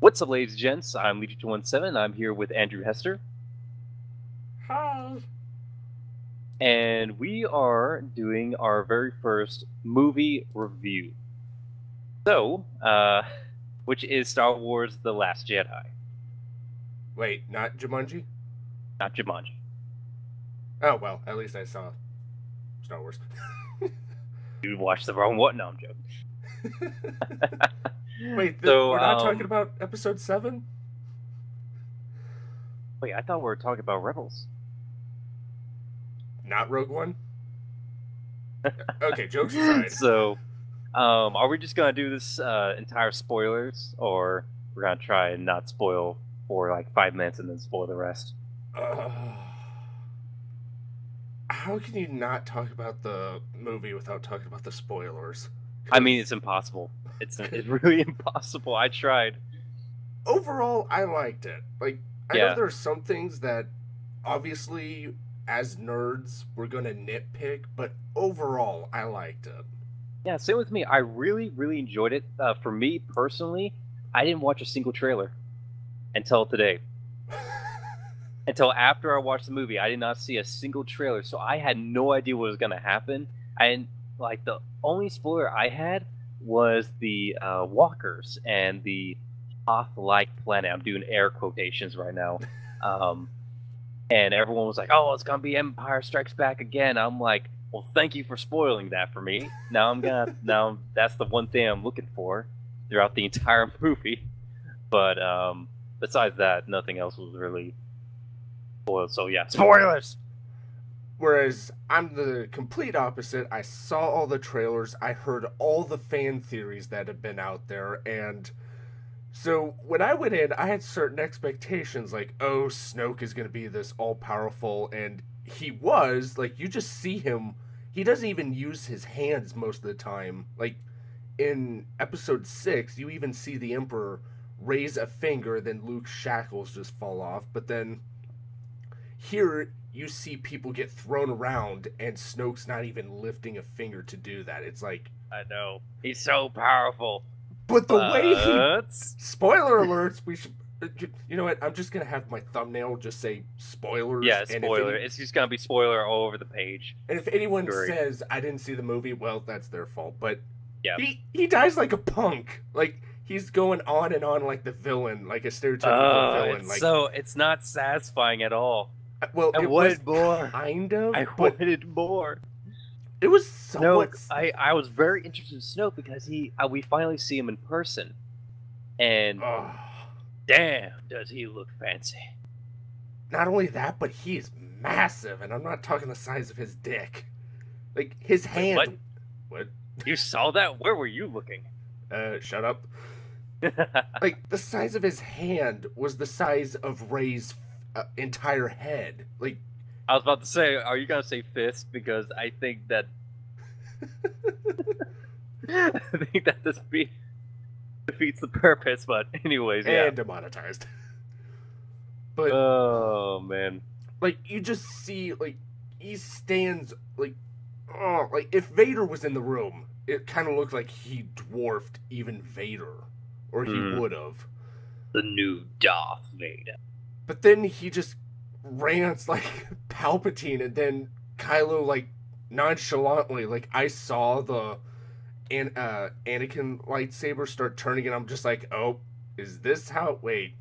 What's up, ladies and gents? I'm Legion217. I'm here with Andrew Hester. Hi. And we are doing our very first movie review. So, which is Star Wars The Last Jedi. Wait, not Jumanji? Not Jumanji. Oh, well, at least I saw Star Wars. You watched the wrong one? No, I'm joking. Wait, So, we're not talking about episode 7? Wait, I thought we were talking about Rebels. Not Rogue One? Okay, jokes aside. So, are we just going to do this entire spoilers, or we're going to try and not spoil for like 5 minutes and then spoil the rest? How can you not talk about the movie without talking about the spoilers? I mean, it's impossible. It's really impossible. I tried. Overall, I liked it. Like, I Yeah. know there are some things that, obviously, as nerds, we're going to nitpick, but overall, I liked it. Yeah, same with me. I really, really enjoyed it. For me, personally, I didn't watch a single trailer until today. Until after I watched the movie, I did not see a single trailer, so I had no idea what was going to happen. And, like, the only spoiler I had was the walkers and the Hoth-like planet. I'm doing air quotations right now. And everyone was like, oh, it's going to be Empire Strikes Back again. I'm like, well, thank you for spoiling that for me. Now that's the one thing I'm looking for throughout the entire movie. But besides that, nothing else was really spoiled. So yeah, spoilers! Whereas I'm the complete opposite. I saw all the trailers, I heard all the fan theories that have been out there, and so when I went in, I had certain expectations, like, oh, Snoke is going to be this all-powerful, and he was. Like, you just see him, he doesn't even use his hands most of the time. Like, in episode 6, you even see the Emperor raise a finger, then Luke's shackles just fall off, but then here you see people get thrown around, and Snoke's not even lifting a finger to do that. It's like, I know. He's so powerful. but the way he... Spoiler alerts, we should... You know what? I'm just going to have my thumbnail just say spoilers. Yeah, spoiler. It's just going to be spoiler all over the page. And if anyone says I didn't see the movie, well, that's their fault. But yeah, he dies like a punk. Like, he's going on and on like the villain, like a stereotypical villain. Like, so it's not satisfying at all. Well, I wanted more. Kind of. I wanted more. It was somewhat... I was very interested in Snoke because we finally see him in person, and damn, does he look fancy! Not only that, but he is massive, and I'm not talking the size of his dick. Like, his hand. What? You saw that? Where were you looking? Shut up. Like, the size of his hand was the size of Rey's entire head. Like, I was about to say, are you gonna say fist? Because I think that this defeats the purpose. But anyways, yeah. And demonetized. But oh man, like, you just see, like, he stands like, oh, like if Vader was in the room, it kind of looked like he dwarfed even Vader, or he would have. The new Darth Vader. But then he just rants like Palpatine, and then Kylo, like, nonchalantly, like, I saw the Anakin lightsaber start turning, and I'm just like, oh, is this how... Wait.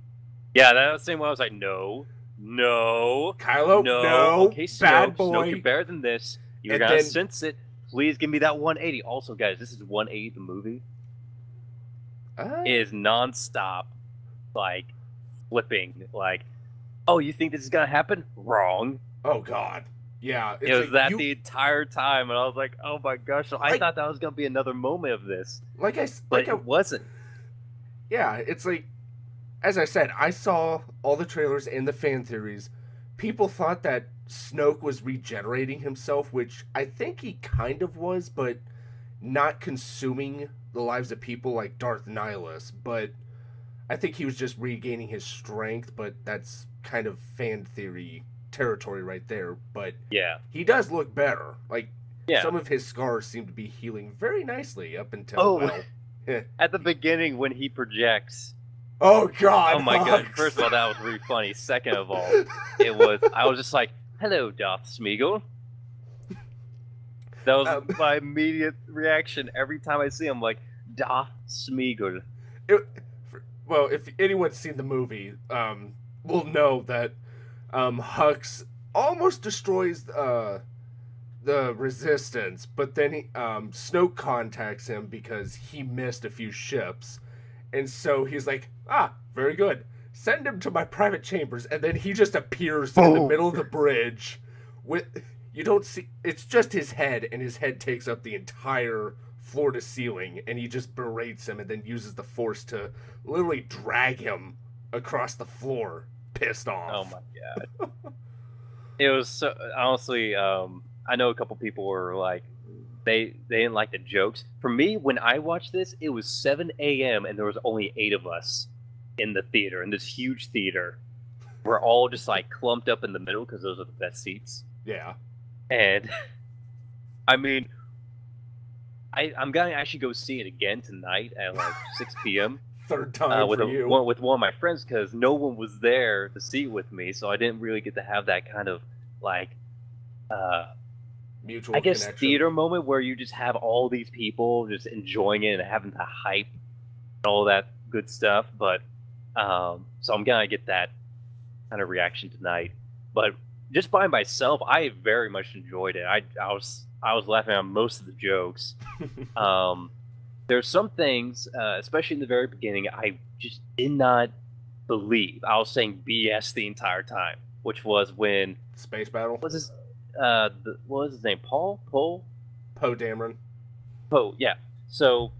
Yeah, that was the same one. I was like, no. Kylo, no. Okay, Snoke, bad boy. Snoke, you're better than this. You're going to sense it. Please give me that 180. Also, guys, this is 180, the movie. It is non-stop, like, flipping, like, oh, you think this is gonna happen? Wrong. Oh God, yeah. It was like the entire time, and I was like, oh my gosh! So I thought that was gonna be another moment of this, but it wasn't. Yeah, it's like, as I said, I saw all the trailers and the fan theories. People thought that Snoke was regenerating himself, which I think he kind of was, but not consuming the lives of people like Darth Nihilus. But I think he was just regaining his strength, but that's kind of fan theory territory right there. But yeah, he does look better. Like, some of his scars seem to be healing very nicely up until at the beginning when he projects Oh God, Oh my god! Hux. First of all, that was really funny. Second of all, I was just like, "Hello, Darth Smeagol." That was Um, my immediate reaction every time I see him. Like, Darth Smeagol. it, well, if anyone's seen the movie, will know that Hux almost destroys the Resistance, but then Snoke contacts him because he missed a few ships, and so he's like, "Ah, very good. Send him to my private chambers," and then he just appears in the middle of the bridge with. You don't see. It's just his head, and his head takes up the entire floor to ceiling, and he just berates him, and then uses the Force to literally drag him across the floor, pissed off. Oh my god! It was so honestly. I know a couple people were like, they didn't like the jokes. For me, when I watched this, it was 7 a.m. and there was only 8 of us in the theater, in this huge theater. We're all just like clumped up in the middle because those are the best seats. Yeah. And I mean, I'm gonna actually go see it again tonight at like 6 p.m. Third time with for you. with one of my friends because no one was there to see it with me, so I didn't really get to have that kind of like Mutual I guess connection. theater moment where you just have all these people just enjoying it and having the hype and all that good stuff. But so I'm gonna get that kind of reaction tonight. But just by myself, I very much enjoyed it. I was laughing at most of the jokes. There's some things, especially in the very beginning, I just did not believe. I was saying BS the entire time, which was when Space battle. what was his name? Poe Dameron. Poe, yeah. So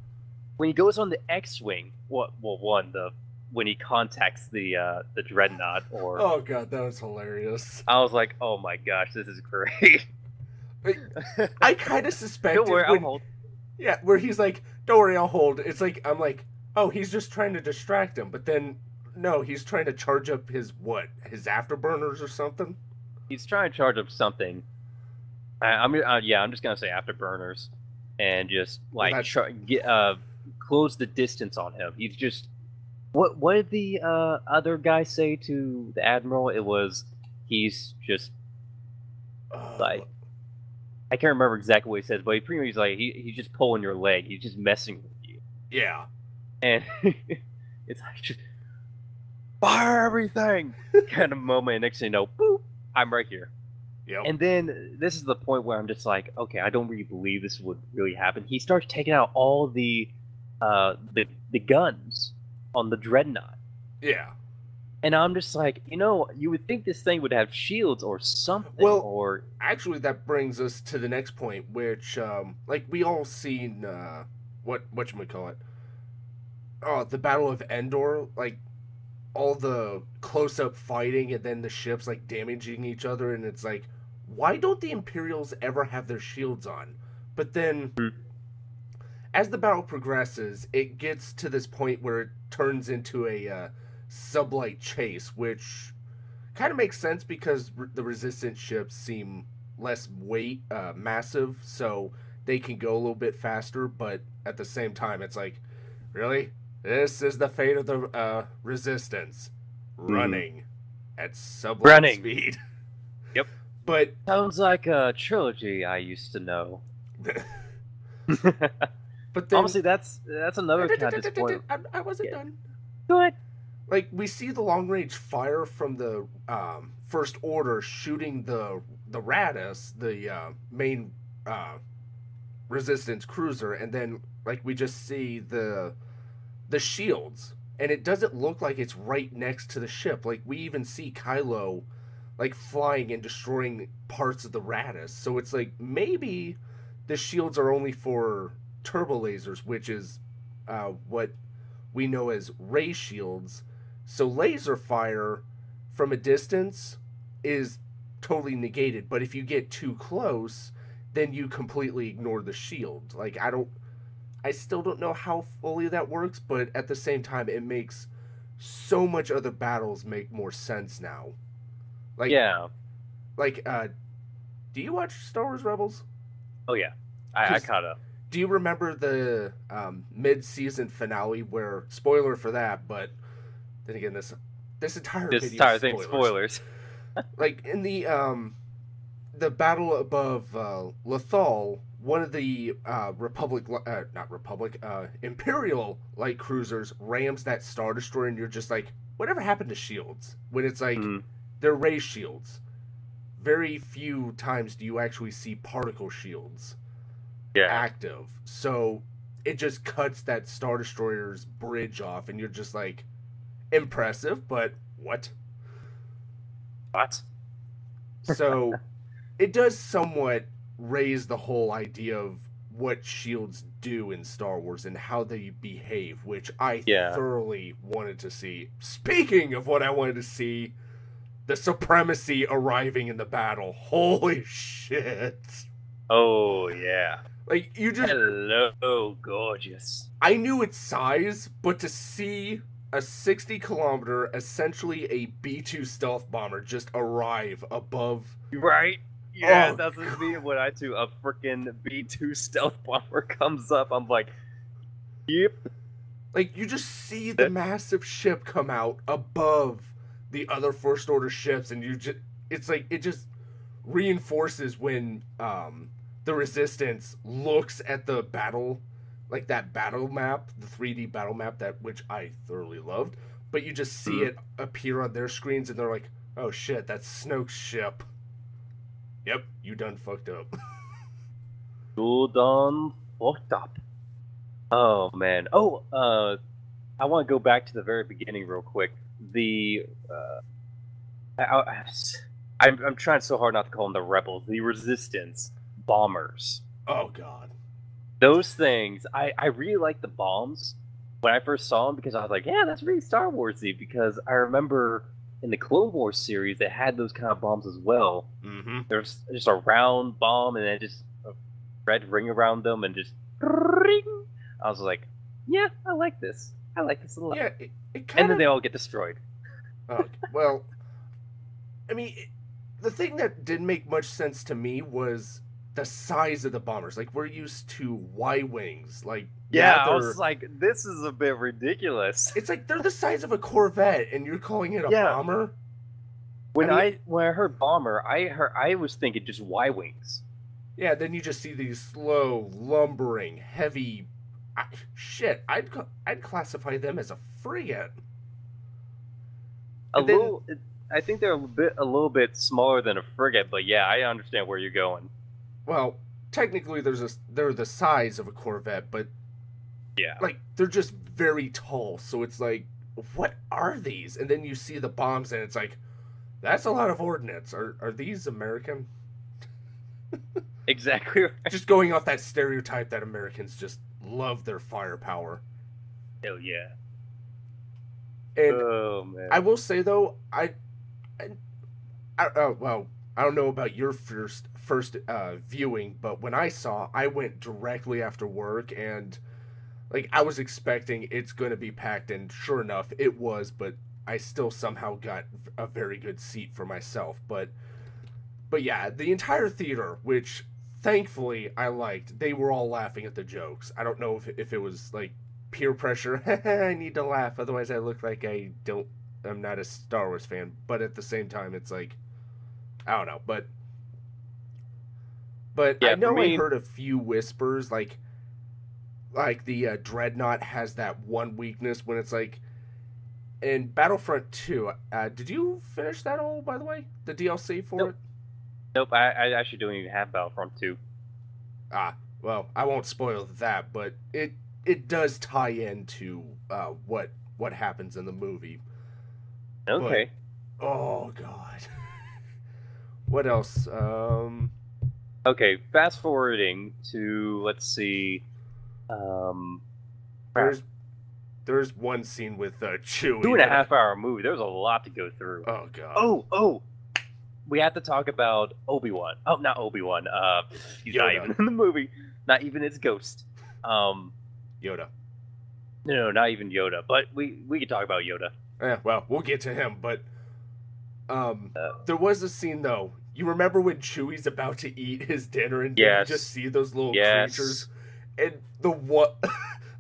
when he goes on the X-wing, when he contacts the dreadnought, or Oh God, that was hilarious. I was like, oh my gosh, this is great. I kind of suspected. Don't worry, I'll hold. Yeah, where he's like, "Don't worry, I'll hold." It's like I'm like, "Oh, he's just trying to distract him," but then no, he's trying to charge up his afterburners or something. He's trying to charge up something. I'm just gonna say afterburners, and just like close the distance on him. He's just what did the other guy say to the admiral? It was he's just like I can't remember exactly what he says, but he pretty much he's like he's just pulling your leg. He's just messing with you. Yeah, and it's like just fire everything kind of moment. And next thing you know, boop, I'm right here. Yep. And then this is the point where I'm just like, okay, I don't really believe this would really happen. He starts taking out all the guns on the dreadnought. Yeah. And I'm just like, you would think this thing would have shields or something. Well, or actually, that brings us to the next point, which, like, we all seen, whatchamacallit? Oh, the Battle of Endor, like, all the close-up fighting and then the ships, like, damaging each other, and it's like, why don't the Imperials ever have their shields on? But then, as the battle progresses, it gets to this point where it turns into a sublight chase, which kind of makes sense because the Resistance ships seem less massive, so they can go a little bit faster, but at the same time, it's like, really? This is the fate of the Resistance. Running at sublight speed. Yep. But sounds like a trilogy I used to know. But then, honestly, that's another kind of disappointment. I wasn't done. Go ahead. Like, we see the long-range fire from the First Order shooting the Raddus, the main Resistance cruiser, and then, like, we just see the shields, and it doesn't look like it's right next to the ship. Like, we even see Kylo, like, flying and destroying parts of the Raddus. So it's like, maybe the shields are only for turbo lasers, which is what we know as ray shields. So laser fire from a distance is totally negated, but if you get too close, then you completely ignore the shield. Like, I still don't know how fully that works, but at the same time, it makes so much other battles make more sense now. Like, yeah. Like, do you watch Star Wars Rebels? Oh, yeah. I caught up. Do you remember the mid-season finale where, spoiler for that, but then again, this entire This video entire is thing, spoilers. Like in the battle above Lothal, one of the Imperial light cruisers rams that Star Destroyer, and you're just like, whatever happened to shields? When it's like, they're ray shields. Very few times do you actually see particle shields active. So it just cuts that Star Destroyer's bridge off, and you're just like, impressive, but what? What? So it does somewhat raise the whole idea of what shields do in Star Wars and how they behave, which I thoroughly wanted to see. Speaking of what I wanted to see, the supremacy arriving in the battle. Holy shit. Oh, yeah. Like, you just... Hello, gorgeous. I knew its size, but to see a 60-kilometer, essentially a B-2 stealth bomber just arrive above... Right? Yeah, that's me when I do a freaking B-2 stealth bomber comes up. I'm like, yep. Like, you just see the massive ship come out above the other First Order ships, and you just... It's like, it just reinforces when the Resistance looks at the battle, like that battle map, the 3D battle map, which I thoroughly loved, but you just see it appear on their screens, and they're like, oh shit, that's Snoke's ship. Yep, you done fucked up. You done fucked up. Oh, man. Oh, I want to go back to the very beginning real quick. I'm trying so hard not to call them the Rebels. The Resistance bombers. Oh, God. Those things, I really like the bombs when I first saw them, because I was like, yeah, that's really Star Wars-y, because I remember in the Clone Wars series, they had those kind of bombs as well. There's just a round bomb, and then just a red ring around them, and just ring. I was like, yeah, I like this. I like this a lot. Yeah, and then they all get destroyed. Well, I mean, the thing that didn't make much sense to me was the size of the bombers. Like, we're used to Y-wings. Like, I was like, this is a bit ridiculous. It's like they're the size of a Corvette, and you're calling it a bomber. When I heard bomber, I was thinking just Y-wings. Yeah, then you just see these slow, lumbering, heavy. Shit, I'd classify them as a frigate. I think they're a little bit smaller than a frigate, but yeah, I understand where you're going. Well, technically, they're the size of a Corvette, but yeah, like they're just very tall. So it's like, what are these? And then you see the bombs, and it's like, that's a lot of ordnance. Are these American? Exactly. Right. Just going off that stereotype that Americans just love their firepower. Hell yeah. And oh man, I will say though, well, I don't know about your first viewing, but when I went directly after work, and like I was expecting it's going to be packed, and sure enough, it was. But I still somehow got a very good seat for myself. But yeah, the entire theater, which thankfully I liked, they were all laughing at the jokes. I don't know if it was like peer pressure. I need to laugh, otherwise I look like I'm not a Star Wars fan. But at the same time, it's like, I don't know. But yeah, I know I heard a few whispers, like the Dreadnought has that one weakness when it's like, in Battlefront 2, did you finish that all, by the way? The DLC for it? Nope, I actually don't even have Battlefront 2. Well, I won't spoil that, but it does tie into what happens in the movie. Okay. But, oh, God. What else? Okay, fast forwarding to, let's see. There's one scene with Chewie. 2.5-hour movie. There's a lot to go through. Oh, God. Oh. We have to talk about Obi-Wan. Oh, not Obi-Wan. He's not even in the movie. Not even his ghost. Yoda. No, not even Yoda. But we can talk about Yoda. Well, we'll get to him. But there was a scene, though. You remember when Chewie's about to eat his dinner, and you just see those little creatures? And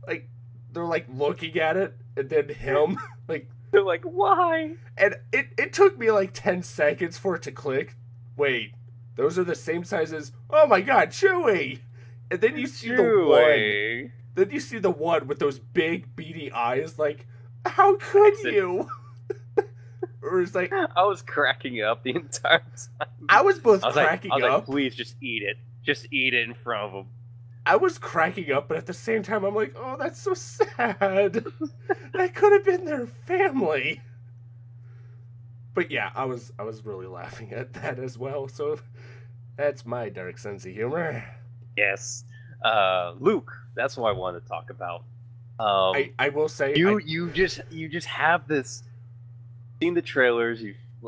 like, they're like looking at it, and then him, like, They're like, why? And it took me like 10 seconds for it to click. Wait, those are the same size as, oh my god, Chewie! And then you see the one. Then you see the one with those big beady eyes, like, how could you? Or it's like, I was cracking up the entire time. I was cracking up. Like, please just eat it. Just eat it in front of them. I was cracking up, but at the same time, I'm like, oh, that's so sad. That could have been their family. But yeah, I was really laughing at that as well. So that's my dark sense of humor. Yes, Luke. That's what I wanted to talk about. I will say you just have this. Seen the trailers,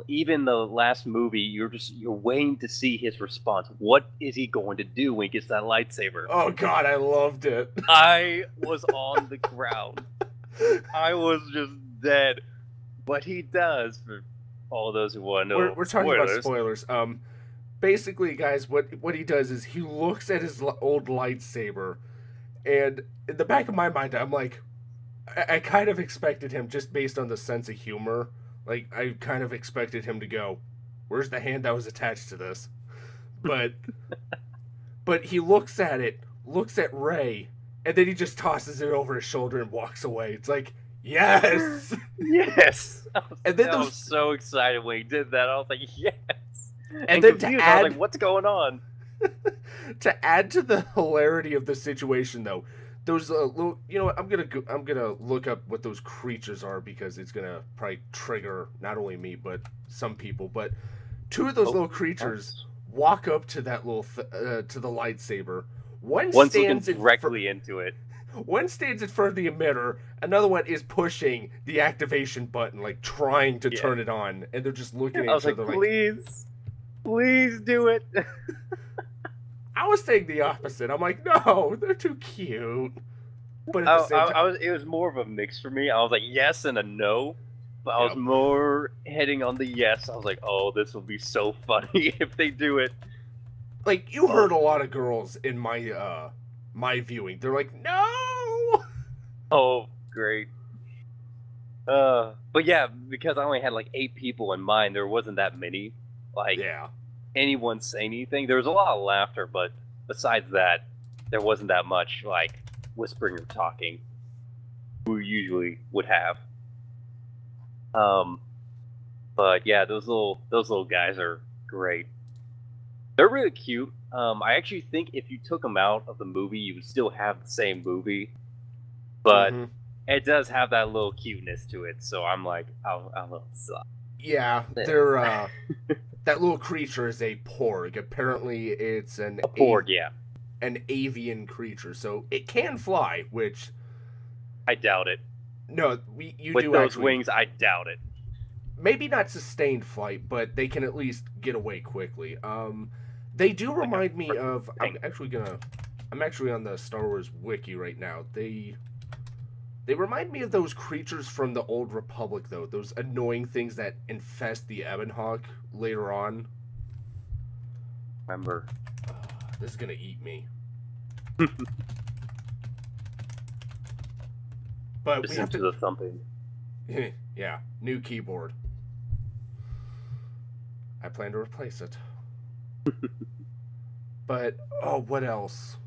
even the last movie, you're waiting to see his response. What is he going to do when he gets that lightsaber? Oh god, I loved it. I was on the ground. I was just dead. But he does, for all those who want to know. We're talking about spoilers. Basically, guys, what he does is he looks at his old lightsaber, and in the back of my mind, I'm like, I kind of expected him, just based on the sense of humor. Like, I kind of expected him to go, where's the hand that was attached to this? But he looks at it, looks at Rey, and then he just tosses it over his shoulder and walks away. It's like, yes! Yes! And then I was so excited when he did that. I was like, yes! And then confused. I was like, what's going on? To add to the hilarity of the situation, though, those little, you know what, I'm gonna look up what those creatures are, because it's gonna probably trigger not only me but some people. But two of those little creatures walk up to that little to the lightsaber. One stands directly into it. One stands in front of the emitter. Another one is pushing the activation button, like trying to turn it on, and they're just looking at each other like, please do it. I was saying the opposite. I'm like, no, they're too cute. But at the same time, it was more of a mix for me. I was like, yes and a no. But I was more heading on the yes. I was like, oh, this will be so funny if they do it. Like, you heard a lot of girls in my my viewing. They're like, no! Oh, great. But yeah, because I only had like 8 people in mind, there wasn't that many. Like, anyone say anything. There was a lot of laughter, but besides that, there wasn't that much like whispering or talking we usually would have. But yeah, those little guys are great. They're really cute. I actually think if you took them out of the movie, you would still have the same movie, but it does have that little cuteness to it. So I'm like, I'll stop. Yeah, they're that little creature is a porg. Apparently, it's a porg. Yeah, an avian creature, so it can fly. Which I doubt it. No, with those wings, I doubt it. Maybe not sustained flight, but they can at least get away quickly. They do remind me of. I'm actually on the Star Wars wiki right now. They remind me of those creatures from the Old Republic, though. Those annoying things that infest the Ebon Hawk later on. Remember. This is gonna eat me. But listen, we have to the thumping. Yeah, new keyboard. I plan to replace it. But what else?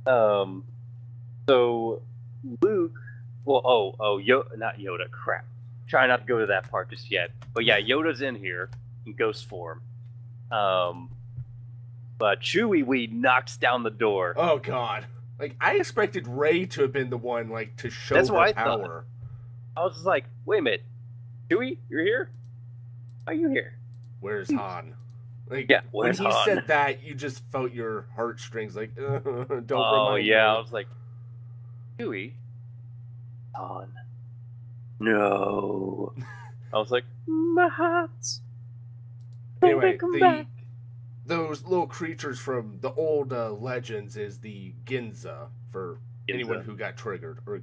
So Luke, well, not Yoda. Crap. Try not to go to that part just yet. But yeah, Yoda's in here in ghost form. But Chewie knocks down the door. Oh god! Like, I expected Rey to have been the one, like, to show her power. I was just like, wait a minute, Chewie, you're here? Are you here? Where's Han? Like, yeah, when he said that, you just felt your heartstrings like, don't remind me. Oh yeah, I was like, Chewie, Han, no. I was like, my heart. Anyway, those little creatures from the old legends is the Ginza, for anyone who got triggered, or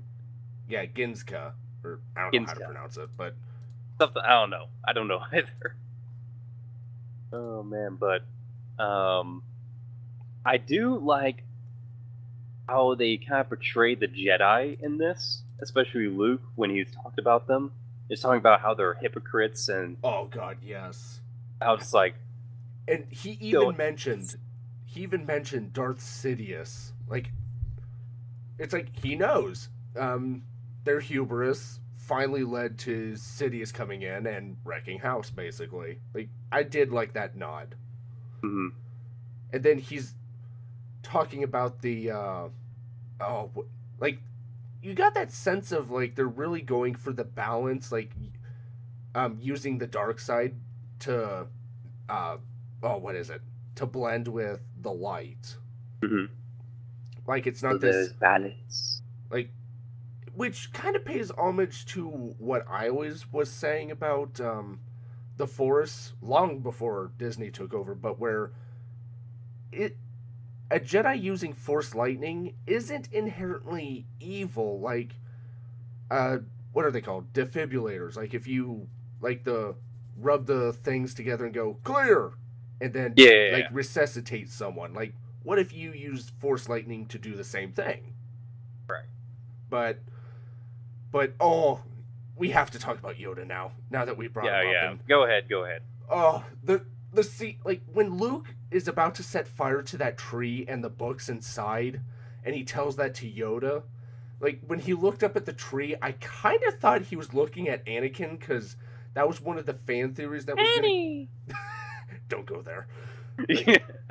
Ginska, or I don't know how to pronounce it, but something I don't know either. Oh man, but I do like how they kind of portray the Jedi in this, especially Luke, when he's talked about them, is talking about how they're hypocrites, and Oh God, yes. I was like, And he even mentioned Darth Sidious. Like, it's like he knows. Their hubris finally led to Sidious coming in and wrecking house, basically. Like, I did like that nod. mm-hmm. And then he's talking about the like, you got that sense of like they're really going for the balance, like using the dark side to what is it, to blend with the light. Mm-hmm. Like, it's not So this there's balance, like, which kind of pays homage to what I always was saying about the Force long before Disney took over, but where a Jedi using Force lightning isn't inherently evil. Like, what are they called? Defibrillators. Like, if you like the rub the things together and go clear, and then like resuscitate someone. Like, what if you use Force lightning to do the same thing? right? But oh, we have to talk about Yoda now. Now that we brought him up. Yeah. Go ahead. Oh, the scene, like when Luke is about to set fire to that tree and the books inside, and he tells that to Yoda. Like, when he looked up at the tree, I kind of thought he was looking at Anakin, because that was one of the fan theories that was Annie! Don't go there.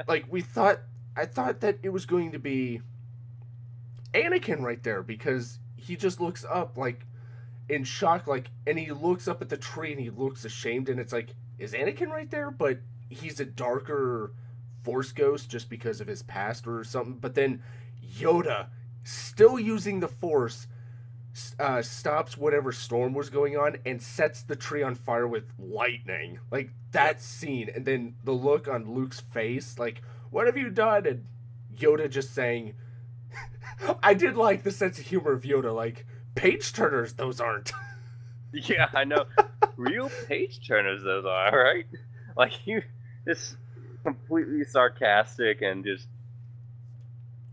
Like, I thought that it was going to be Anakin right there, because he just looks up, like, in shock, like, and he looks up at the tree and he looks ashamed, and it's like, is Anakin right there? But he's a darker Force ghost just because of his past or something. But then Yoda, still using the Force, stops whatever storm was going on and sets the tree on fire with lightning. Like, that scene, and then the look on Luke's face, like, what have you done? And Yoda just saying, I did like the sense of humor of Yoda, like, page turners, those aren't. Yeah, I know. Real page turners, those are, right? Like, you just completely sarcastic and just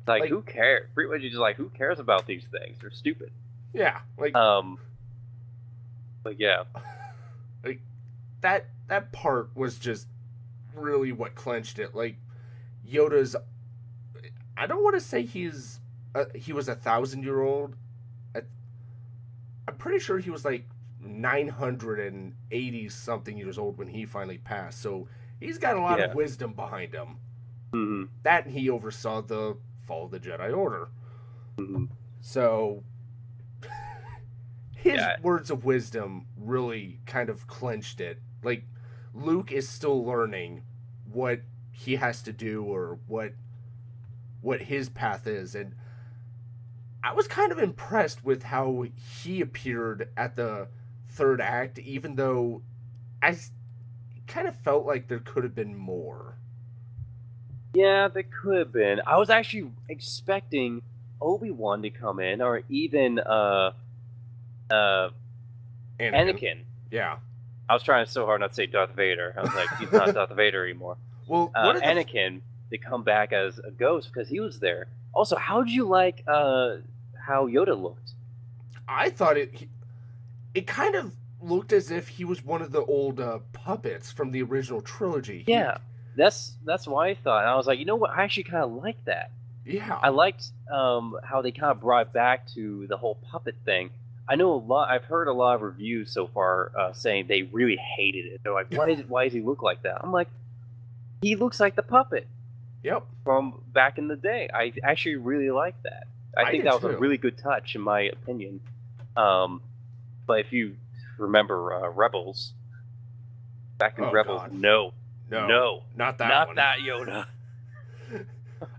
like who cares? Pretty much, just like, who cares about these things? They're stupid. Yeah, like but yeah, like that part was just really what clenched it. Like, Yoda's, I don't want to say he was 1,000-year-old. I'm pretty sure he was like 980 something years old when he finally passed. So he's got a lot of wisdom behind him. Mm-hmm. That, and he oversaw the fall of the Jedi Order. Mm-hmm. So his words of wisdom really kind of clenched it. Like, Luke is still learning what he has to do, or what his path is, and I was kind of impressed with how he appeared at the third act, even though I kind of felt like there could have been more. Yeah, there could have been. I was actually expecting Obi-Wan to come in, or even Anakin. Yeah. I was trying so hard not to say Darth Vader. I was like, he's not Darth Vader anymore. Well, Anakin to come back as a ghost because he was there. Also, how did you like how Yoda looked? I thought it kind of looked as if he was one of the old puppets from the original trilogy. Yeah, that's why I thought. And I was like, you know what? I actually kind of liked that. Yeah, I liked how they kind of brought back to the whole puppet thing. I know a lot. I've heard a lot of reviews so far saying they really hated it. They're like, why does he look like that? I'm like, he looks like the puppet. Yep. From back in the day. I actually really like that. I think that was a really good touch, in my opinion. But if you remember Rebels, back in Rebels, God. No, not that not one. that Yoda.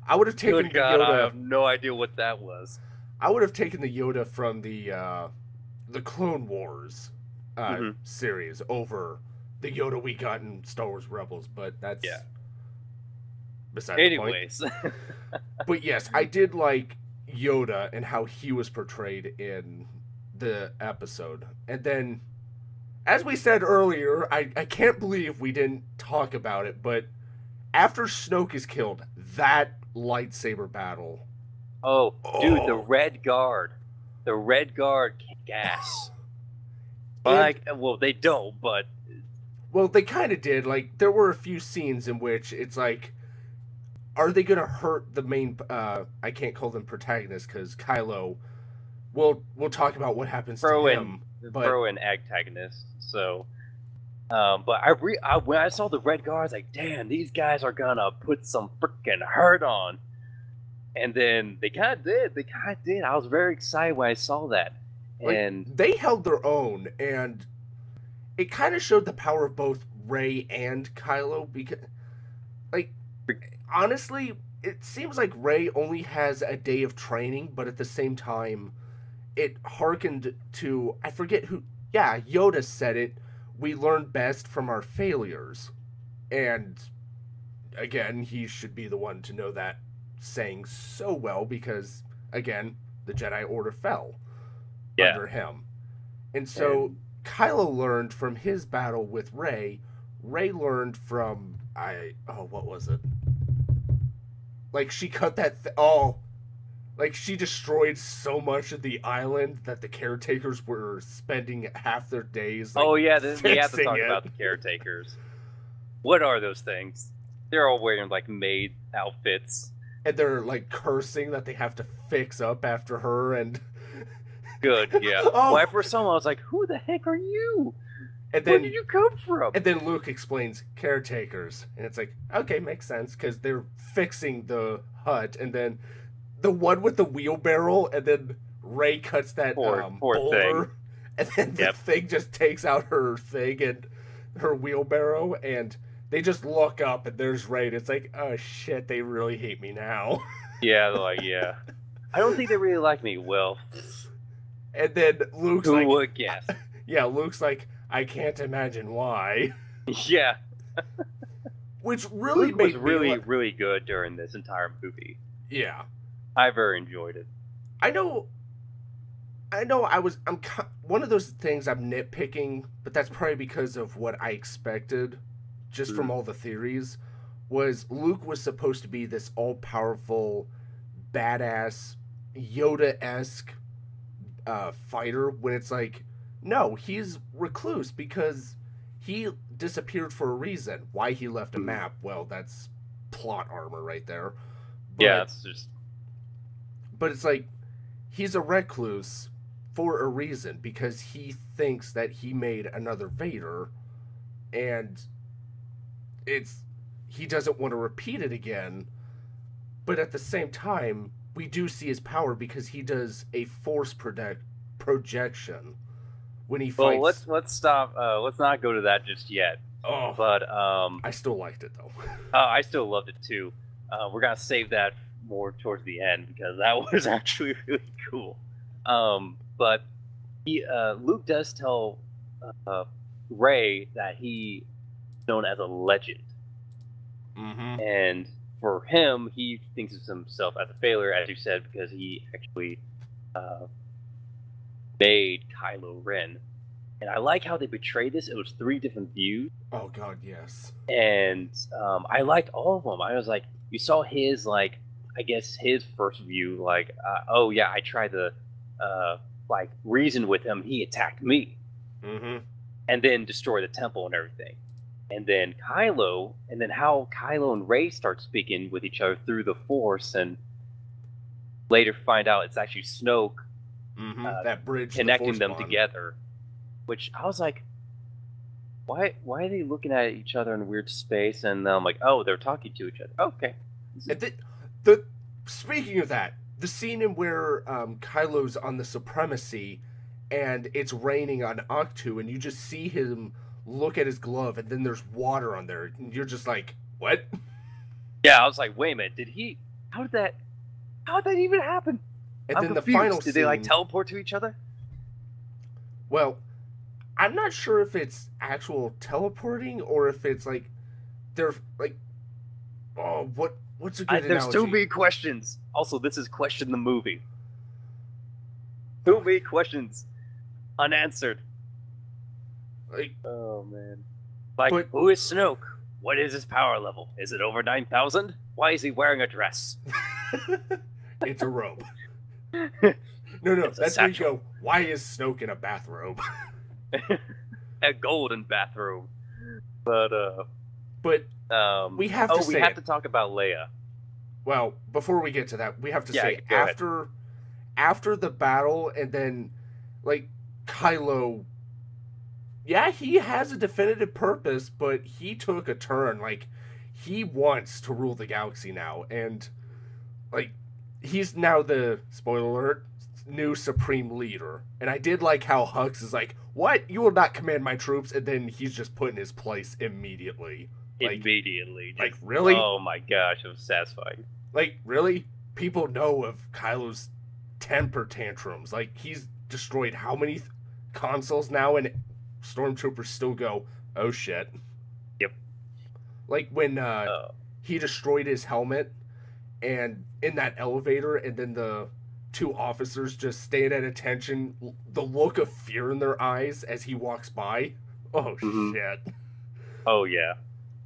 I would have taken Good God, Yoda. I have no idea what that was. I would have taken the Yoda from the Clone Wars series over the Yoda we got in Star Wars Rebels, but that's beside the point. But yes, I did like Yoda and how he was portrayed in the episode. And then, as we said earlier, I can't believe we didn't talk about it, but after Snoke is killed, that lightsaber battle. Oh, dude, the Red Guard. the Red Guard kick ass. And, Well, they don't, but well, they kind of did. Like, there were a few scenes in which it's like, are they going to hurt the main, I can't call them protagonists, because Kylo, we'll talk about what happens to him. Pro and antagonist, so... but when I saw the Red Guard, I was like, damn, these guys are gonna put some freaking hurt on. And then they kind of did. I was very excited when I saw that. And like, they held their own, and it kind of showed the power of both Rey and Kylo, because, like, honestly, it seems like Rey only has a day of training, but at the same time, it harkened to, I forget who, yeah, Yoda said it, we learn best from our failures. And, again, he should be the one to know that saying so well, because, again, the Jedi Order fell under him. And so Kylo learned from his battle with Rey. Rey learned from, what was it? Like, she cut that, like, she destroyed so much of the island that the caretakers were spending half their days, like, we have to talk about the caretakers. What are those things? They're all wearing, like, maid outfits. And they're, like, cursing that they have to fix up after her, and... Good, yeah. When I first saw him, I was like, who the heck are you? And then, where did you come from? And then Luke explains caretakers. And it's like, okay, makes sense, because they're fixing the hut, and then the one with the wheelbarrow, and then Rey cuts that poor boulder, thing. And then the thing just takes out her thing and her wheelbarrow, and they just look up, and there's Rey, and it's like, oh shit, they really hate me now. Yeah, they're like, yeah. I don't think they really like me. Well... And then Luke's who would guess? Yeah, Luke's like, I can't imagine why. Yeah. Which really Luke was really good during this entire movie. Yeah. I very enjoyed it. I'm one of those things I'm nitpicking, but that's probably because of what I expected, just from all the theories, was Luke was supposed to be this all-powerful, badass, Yoda-esque fighter, when it's like, no, he's recluse because he disappeared for a reason. Why he left a map, well, that's plot armor right there. But, it's just... But it's like, he's a recluse for a reason, because he thinks that he made another Vader, and he doesn't want to repeat it again, but at the same time, we do see his power because he does a force projection when he fights. Well, let's stop. Let's not go to that just yet. Oh, but I still liked it though. I still loved it too. We're gonna save that more towards the end because that was actually really cool. But Luke does tell Rey that he's known as a legend, and for him, he thinks of himself as a failure, as you said, because he actually made Kylo Ren. And I like how they portrayed this. It was 3 different views. Oh, God, yes. And I liked all of them. I was like, you saw his, like, I guess his first view, like, oh, yeah, I tried to, like, reason with him. He attacked me. And then destroy the temple and everything. And then Kylo, and then how Kylo and Rey start speaking with each other through the Force, and later find out it's actually Snoke that bridge connecting them together. Which I was like, why are they looking at each other in weird space? And I'm like, oh, they're talking to each other. Okay. And speaking of that, the scene in where Kylo's on the Supremacy, and it's raining on Ahch-To, and you just see him look at his glove, and then there's water on there, and you're just like, what? Yeah, I was like, wait a minute, how did that even happen? And I'm then confused. The final Did they, like, teleport to each other? Well, I'm not sure if it's actual teleporting, or if it's, like, they're, like, oh, what's a good analogy? There's too many questions. Also, this is Question the Movie. Too many questions unanswered. Like, oh man, like, who is Snoke? What is his power level? Is it over 9,000? Why is he wearing a dress? It's a robe. No. It's a That's where you satchel. go, why is Snoke in a bathrobe? A golden bathrobe. But But we have to we say have it. to talk about Leia. Well, before we get to that, we have to say go ahead. after the battle, and then like Kylo, yeah, he has a definitive purpose, but he took a turn. Like he wants to rule the galaxy now, and like he's now the spoiler alert new supreme leader. And I did like how Hux is like, "What? You will not command my troops," and then he's just put in his place immediately. Immediately. Like really? Oh my gosh, it was satisfying. Like, really? People know of Kylo's temper tantrums. Like, he's destroyed how many consoles now, and stormtroopers still go, oh shit. Yep. Like, when he destroyed his helmet, and in that elevator, and then the two officers just stand at attention, the look of fear in their eyes as he walks by. Oh, shit. Oh, yeah.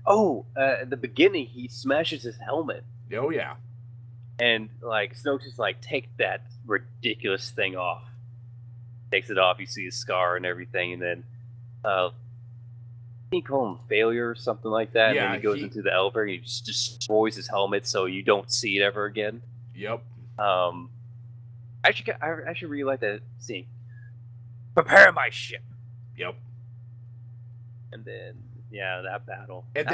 Oh, at the beginning, he smashes his helmet. Oh, yeah. And, like, Snoke's just like, take that ridiculous thing off. Takes it off, you see his scar and everything, and then, he call him failure or something like that, Yeah, and then he goes into the elevator, and he just destroys his helmet so you don't see it ever again. Yep. I actually really like that scene. Prepare my ship. Yep. And then, yeah, that battle. And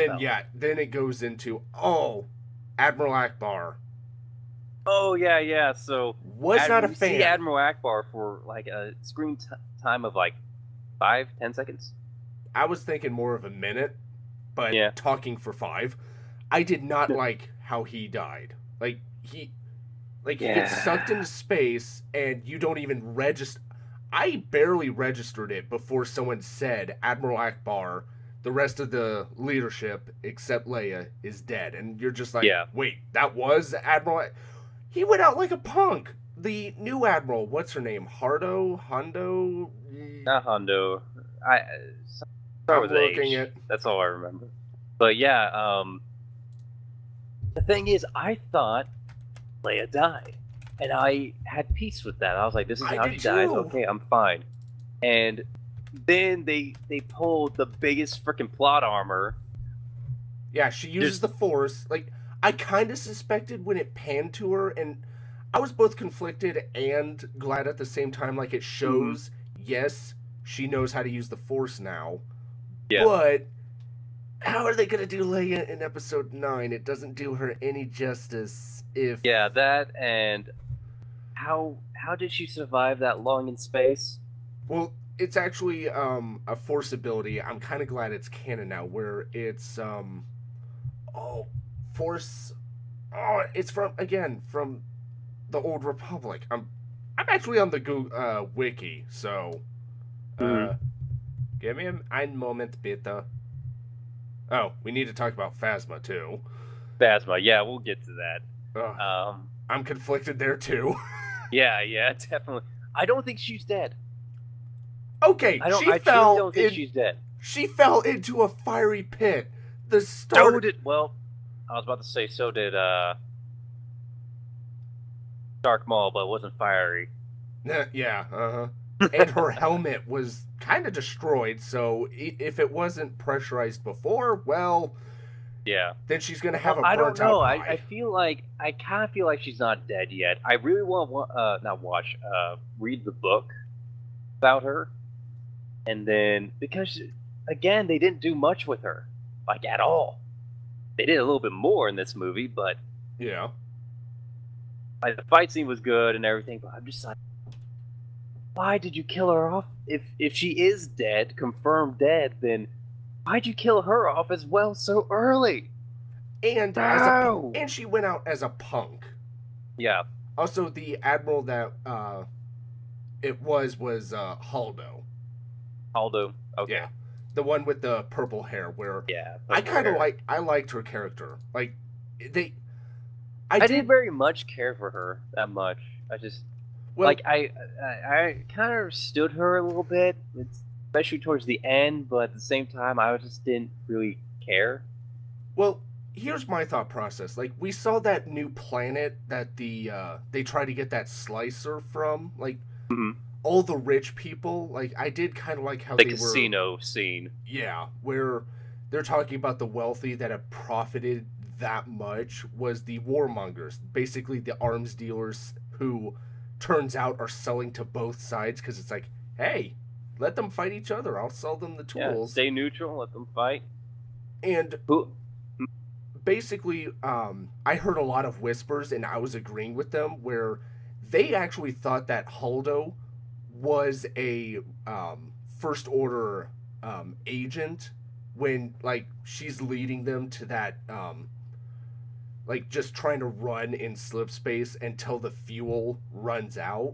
then it goes into, Admiral Akbar. Oh, yeah. So, not a fan. See Admiral Akbar for like a screen time of like 5-10 seconds. I was thinking more of a minute, but talking for 5. I did not like how he died. He gets sucked into space, and you don't even register. I barely registered it before someone said Admiral Akbar, the rest of the leadership except Leia, is dead. And you're just like, wait, that was Admiral? He went out like a punk. The new Admiral, what's her name? Hondo? Not Hondo. Start with H. That's all I remember. But yeah, the thing is, I thought Leia died. And I had peace with that. I was like, this is how she dies. Okay, I'm fine. And then they pulled the biggest freaking plot armor. Yeah, she uses the Force. Like, I kind of suspected when it panned to her, and I was both conflicted and glad at the same time. Like, it shows, yes, she knows how to use the Force now. Yeah. But how are they going to do Leia in Episode 9? It doesn't do her any justice if... Yeah, that and... How did she survive that long in space? Well, it's actually a Force ability. I'm kind of glad it's canon now, where it's Force. Oh, it's from the Old Republic. I'm actually on the Google wiki, so give me a moment, bitte. Oh, we need to talk about Phasma too. Phasma, yeah, we'll get to that. I'm conflicted there too. Yeah, definitely. I don't think she's dead. Okay, I truly don't think she's dead. She fell into a fiery pit. So did I was about to say so did Dark Maul, but it wasn't fiery. Yeah, and her helmet was kind of destroyed, so if it wasn't pressurized before, well, yeah, then she's gonna have a I don't know. I kind of feel like she's not dead yet. I really want to read the book about her, and then because again they didn't do much with her, like at all. They did a little bit more in this movie, but yeah, like the fight scene was good and everything. But I'm just like, why did you kill her off? If she is dead, confirmed dead, then why'd you kill her off as well so early? And and she went out as a punk. Yeah. Also, the admiral that it was Haldo. Haldo. Okay. Yeah. The one with the purple hair, where I liked her character. Like I didn't very much care for her that much. I kind of stood her a little bit, especially towards the end, but at the same time, I just didn't really care. Well, here's my thought process. Like, we saw that new planet that they try to get that slicer from. Like, Mm-hmm. all the rich people. Like, I did kind of like how The they were. casino scene. Yeah, where they're talking about the wealthy that have profited that much was the warmongers, basically the arms dealers who turns out are selling to both sides because it's like, hey, let them fight each other. I'll sell them the tools. Yeah, stay neutral, let them fight. And Who? basically, I heard a lot of whispers, and I was agreeing with them, where they actually thought that Haldo was a First Order agent when, like, she's leading them to that, like, just trying to run in slip space until the fuel runs out.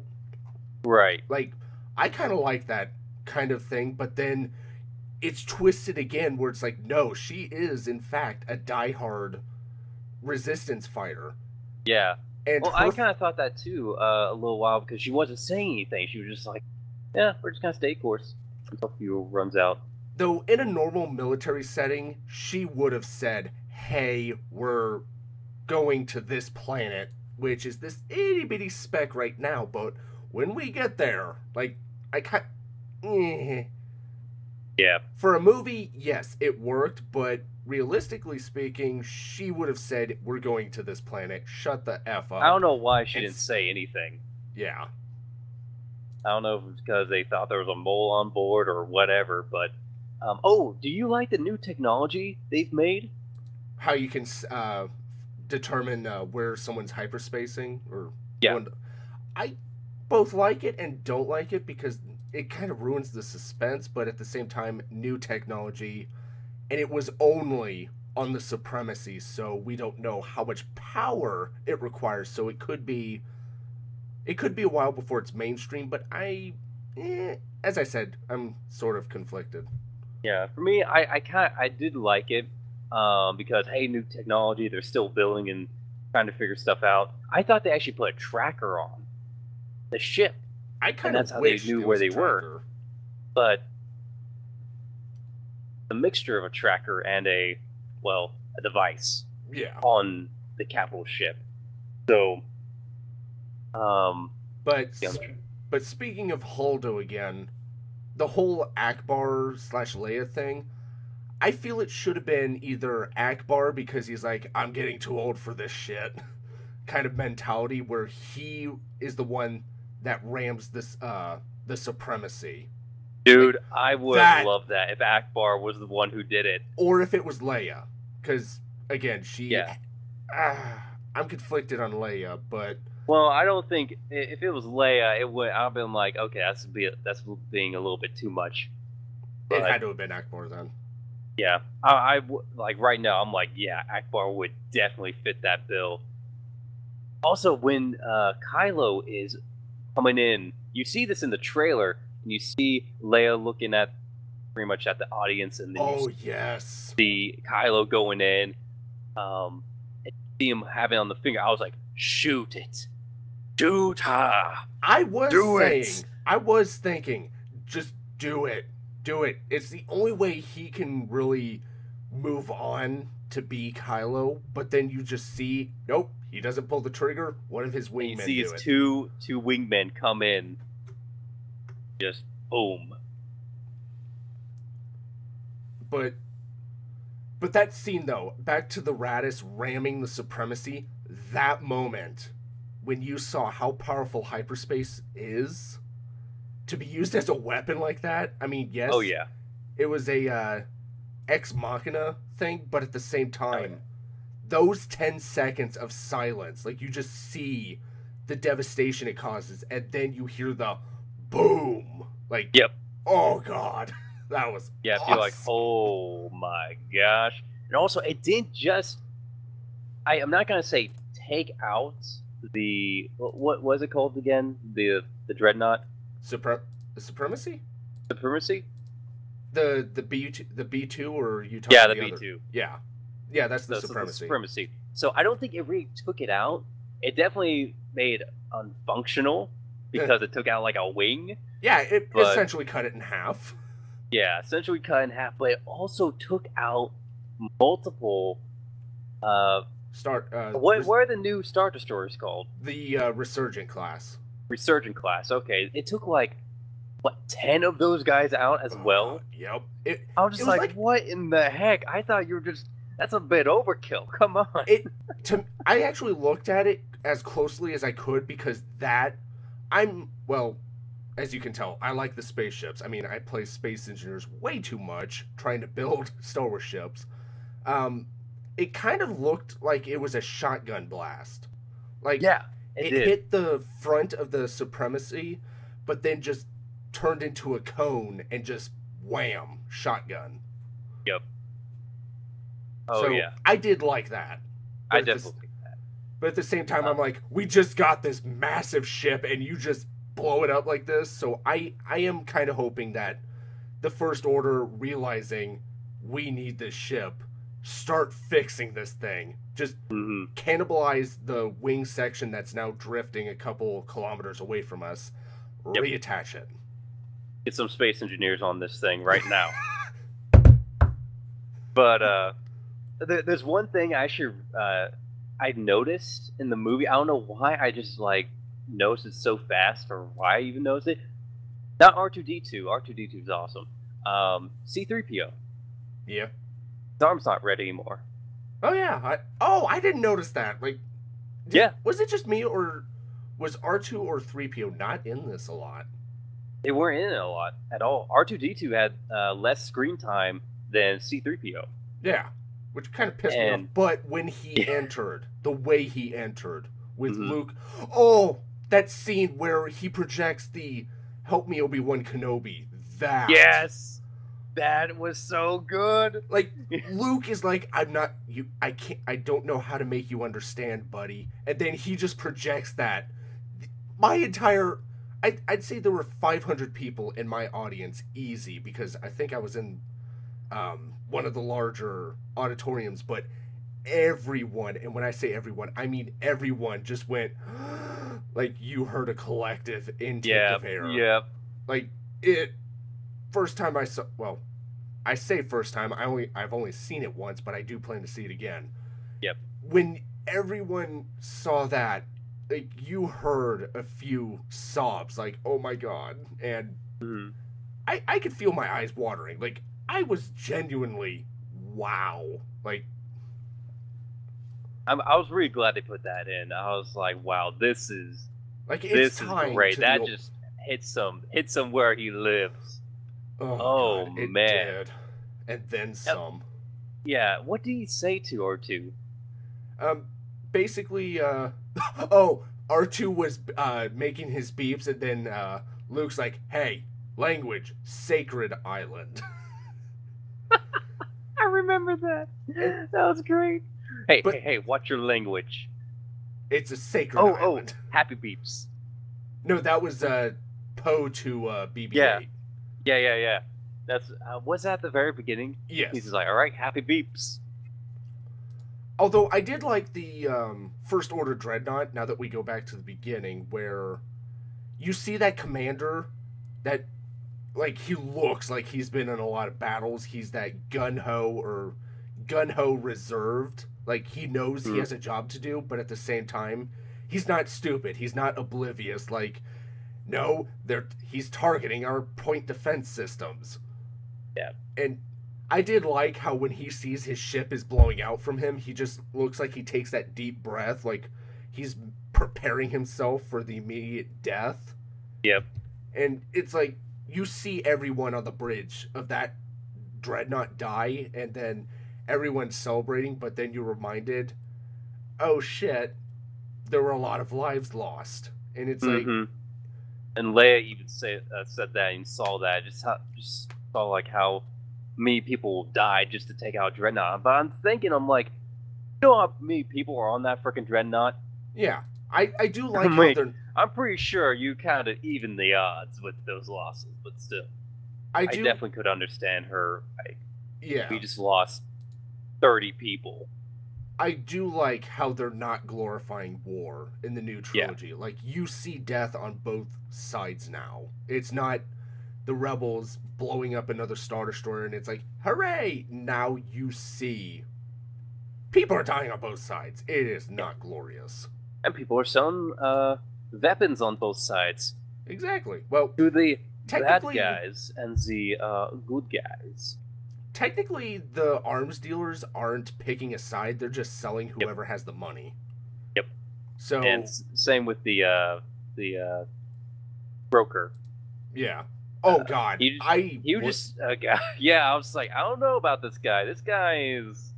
Right. Like, I kind of like that kind of thing, but then it's twisted again where it's like, no, she is, in fact, a diehard resistance fighter. Yeah. And well, I kind of thought that too a little while because she wasn't saying anything. She was just like, yeah, we're just going to stay course until fuel runs out. Though in a normal military setting, she would have said, hey, we're going to this planet, which is this itty bitty speck right now, but when we get there, like, I kind Yeah. For a movie, yes, it worked, but realistically speaking, she would have said, we're going to this planet, shut the F up. I don't know why she didn't say anything. Yeah. I don't know if it's because they thought there was a mole on board or whatever, but... oh, do you like the new technology they've made? How you can determine where someone's hyperspacing? Or yeah. I both like it and don't like it because it kind of ruins the suspense, but at the same time, new technology, and it was only on the Supremacy, so we don't know how much power it requires, so it could be a while before it's mainstream, but as I said, I'm sort of conflicted. Yeah, for me, I did like it because, hey, new technology, they're still building and trying to figure stuff out. I thought they actually put a tracker on the ship. And that's how they knew where they were. But the mixture of a tracker and a device on the capital ship. So, but speaking of Haldo again, the whole Akbar/Leia thing, I feel it should have been either Akbar because he's like, I'm getting too old for this shit kind of mentality, where he is the one that rams this the Supremacy. Dude, like, I would love that if Akbar was the one who did it. Or if it was Leia. Because, again, I'm conflicted on Leia, but... Well, I don't think... If it was Leia, it would... I've been like, okay, that's being a little bit too much. But it had to have been Akbar then. Yeah. Like, right now, I'm like, yeah, Akbar would definitely fit that bill. Also, when Kylo is coming in, you see this in the trailer, and you see Leia looking at pretty much at the audience, and then you see Kylo going in, and see him having it on the finger. I was like, shoot it, shoot her. I was thinking, just do it. It's the only way he can really move on to be Kylo. But then you just see, nope, he doesn't pull the trigger. One of his wingmen do it. You see his two wingmen come in. Just boom. But that scene, though, back to the Raddus ramming the Supremacy, that moment when you saw how powerful hyperspace is to be used as a weapon like that. I mean, yes. Oh yeah. It was a ex machina thing, but at the same time, those 10 seconds of silence, like, you just see the devastation it causes, and then you hear the boom. Like, yep. Oh god, that was awesome. You're like, oh my gosh. And also, it didn't just... I'm not going to say take out the... What was it called again? The Dreadnought? The Supremacy? Supremacy? The B2, or are you talking about the B2. Other? Yeah, that's the Supremacy. The Supremacy. So I don't think it really took it out. It definitely made unfunctional because it took out like a wing. Yeah, it essentially cut it in half. Yeah, essentially cut in half, but it also took out multiple Start What are the new Star Destroyers called? the Resurgent class. Resurgent class. Okay, it took like what 10 of those guys out as well. Yep. I was it just was like, what in the heck? I thought you were just that's a bit overkill. Come on. I actually looked at it as closely as I could because well, as you can tell, I like the spaceships. I mean, I play space engineers way too much trying to build Star Wars ships. It kind of looked like it was a shotgun blast. Like, yeah, it hit the front of the Supremacy, but then just turned into a cone and just wham, shotgun. Yep. Oh, so, yeah. I did like that. I definitely like that. But at the same time, I'm like, we just got this massive ship and you just blow it up like this. So I am kind of hoping that the First Order, realizing we need this ship, start fixing this thing. Just cannibalize the wing section that's now drifting a couple kilometers away from us. Yep. Reattach it. Get some space engineers on this thing right now. But there's one thing I noticed in the movie. I don't know why. I just like noticed it so fast, or why I even noticed it. Not R2D2. R2D2 is awesome. C3PO. Yeah. His arm's not red anymore. Oh yeah. I didn't notice that. Like, was it just me, or was R2 or 3PO not in this a lot? They weren't in it a lot at all. R2D2 had less screen time than C3PO. Yeah, which kind of pissed me off. But when he entered, the way he entered with Luke, that scene where he projects the "Help me, Obi-Wan Kenobi." Yes, that was so good. Like, Luke is like, I don't know how to make you understand, buddy. And then he just projects that. I'd say there were 500 people in my audience, easy, because I think I was in one of the larger auditoriums, but everyone, and when I say everyone, I mean everyone, just went, like, you heard a collective intake of air. Yep. Like, first time I saw, well, I say first time, I've only seen it once, but I do plan to see it again. Yep. When everyone saw that, like, you heard a few sobs, like, oh my god, and I could feel my eyes watering. Like, I was genuinely, wow. Like, I was really glad they put that in. I was like, wow, this is great. That just hits him where he lives. Oh God, man. Did. And then some. Yeah, what did he say to R2? Basically, R2 was making his beeps, and then Luke's like, hey, language, sacred island. I remember that. That was great. Hey, watch your language. It's a sacred island. Happy beeps. No, that was Poe to BB-8. Yeah. That's was that at the very beginning? Yes. He's just like, all right, happy beeps. Although I did like the First Order Dreadnought, now that we go back to the beginning, where you see that commander that, like, he looks like he's been in a lot of battles. He's that gun-ho reserved. Like, he knows he has a job to do, but at the same time, he's not stupid. He's not oblivious. Like, no, he's targeting our point defense systems. Yeah. And I did like how when he sees his ship is blowing out from him, he just looks like he takes that deep breath, like he's preparing himself for the immediate death. Yep. And it's like, you see everyone on the bridge of that dreadnought die, and then everyone's celebrating, but then you're reminded, oh shit, there were a lot of lives lost. And it's like... And Leia even said that and saw that. Just saw like how many people died just to take out Dreadnought. But I'm like, you know how many people are on that freaking Dreadnought? Yeah, I do like how they're... I'm pretty sure you kind of even the odds with those losses, but still, I definitely could understand her. We just lost 30 people. I do like how they're not glorifying war in the new trilogy. Yeah. Like, you see death on both sides now. It's not the rebels blowing up another Star Destroyer and it's like, hooray! Now you see People are dying on both sides. It is not glorious. And people are selling weapons on both sides. Exactly. Well, to the bad guys and the good guys. Technically, the arms dealers aren't picking a side; they're just selling whoever has the money. Yep. So, and same with the broker. Yeah. Oh God. You just yeah. I was like, I don't know about this guy. This guy is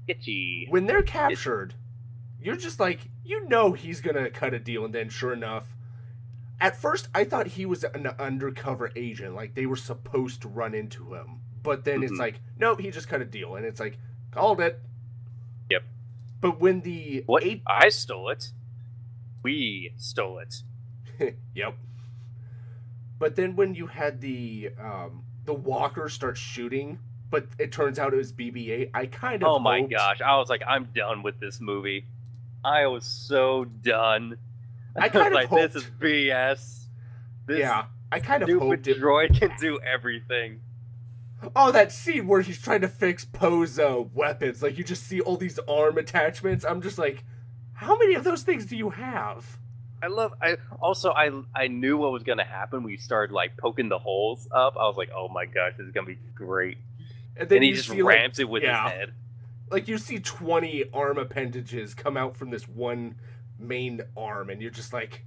itchy. When they're captured, you're just like, you know, he's gonna cut a deal, and then sure enough. At first, I thought he was an undercover agent, like they were supposed to run into him. But then it's like, nope, he just cut a deal, and it's like, called it. Yep. But when I stole it. We stole it. Yep. But then when you had the walker start shooting, but it turns out it was BB-8, I kind of my gosh, I was like, I'm done with this movie. I was so done. I kind of like, hoped... this is BS. I kind of hoped droid can do everything. Oh, that scene where he's trying to fix Poe's weapons. Like, you just see all these arm attachments. I'm just like, how many of those things do you have? I knew what was going to happen when you started, like, poking the holes up. I was like, oh my gosh, this is going to be great. And then he just ramps it with his head. Like, you see 20 arm appendages come out from this one main arm, and you're just like,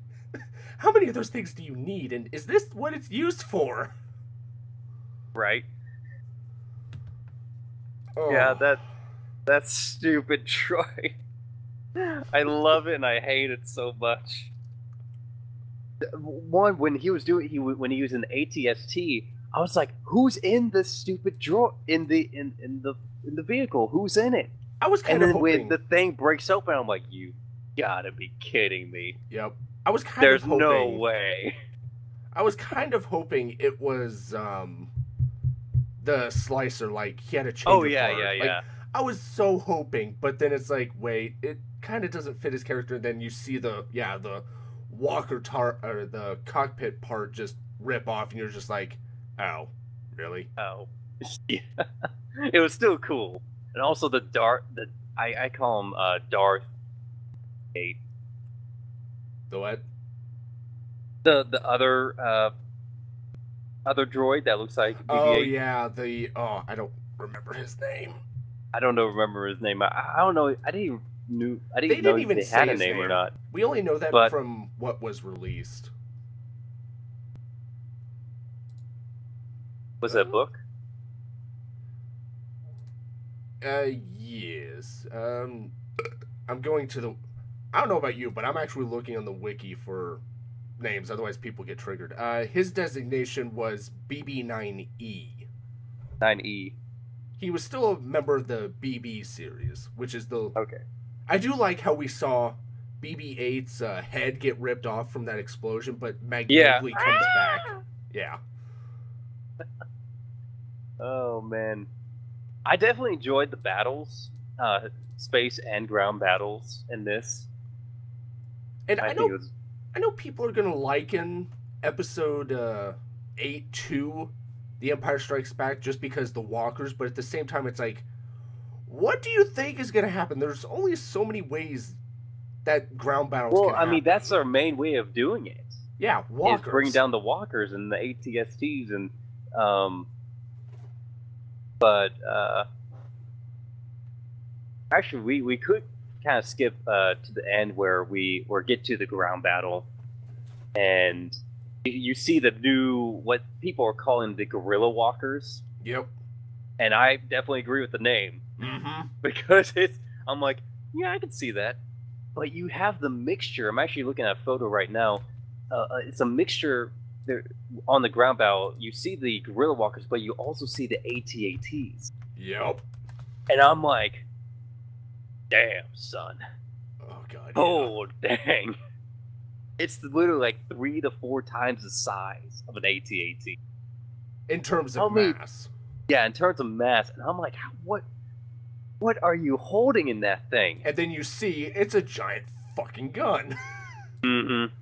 how many of those things do you need, and is this what it's used for? Right. Oh. Yeah, that stupid droid. I love it and I hate it so much. One, when he was in ATST, I was like, who's in this stupid droid in the vehicle? Who's in it? I was kind of hoping... when the thing breaks open, I'm like, you gotta be kidding me. Yep. I was kind of hoping... There's no way. I was kind of hoping it was the slicer, like he had a change of heart. Yeah. I was so hoping, but then it's like, wait, it kind of doesn't fit his character. And then you see the walker or the cockpit part just rip off, and you're just like, oh, really? Oh, yeah. It was still cool, and also I call him Darth 8. The what? The other droid that looks like BB-8. Oh yeah, I don't remember his name. I don't remember his name. I don't know. I didn't know if they had a name or not. We only know that from what was released. Was that a book? Yes. I'm going to the... I don't know about you, but I'm actually looking on the wiki for names, otherwise people get triggered. His designation was BB-9E. 9E. He was still a member of the BB series, which is the... Okay. I do like how we saw BB-8's head get ripped off from that explosion, but magnetically comes back. Yeah. Oh, man. I definitely enjoyed the battles, space and ground battles in this. And I know people are going to liken episode 8 to The Empire Strikes Back just because the walkers, but at the same time it's like, what do you think is going to happen? There's only so many ways that ground battles can happen. I mean, that's our main way of doing it. Yeah, walkers. Is bring down the walkers and the ATSTs and actually we could kind of skip to the end where we get to the ground battle, and you see the new, what people are calling the guerrilla walkers. Yep. And I definitely agree with the name. Mm-hmm. Because I'm like, yeah, I can see that. But you have the mixture. I'm actually looking at a photo right now. It's a mixture there on the ground battle. You see the guerrilla walkers, but you also see the AT-ATs. Yep. And I'm like, damn, son. Oh, God. Yeah. Oh, dang. It's literally like 3 to 4 times the size of an AT-AT. In terms of mass. Yeah, in terms of mass. And I'm like, what are you holding in that thing? And then you see it's a giant fucking gun. Mm-hmm.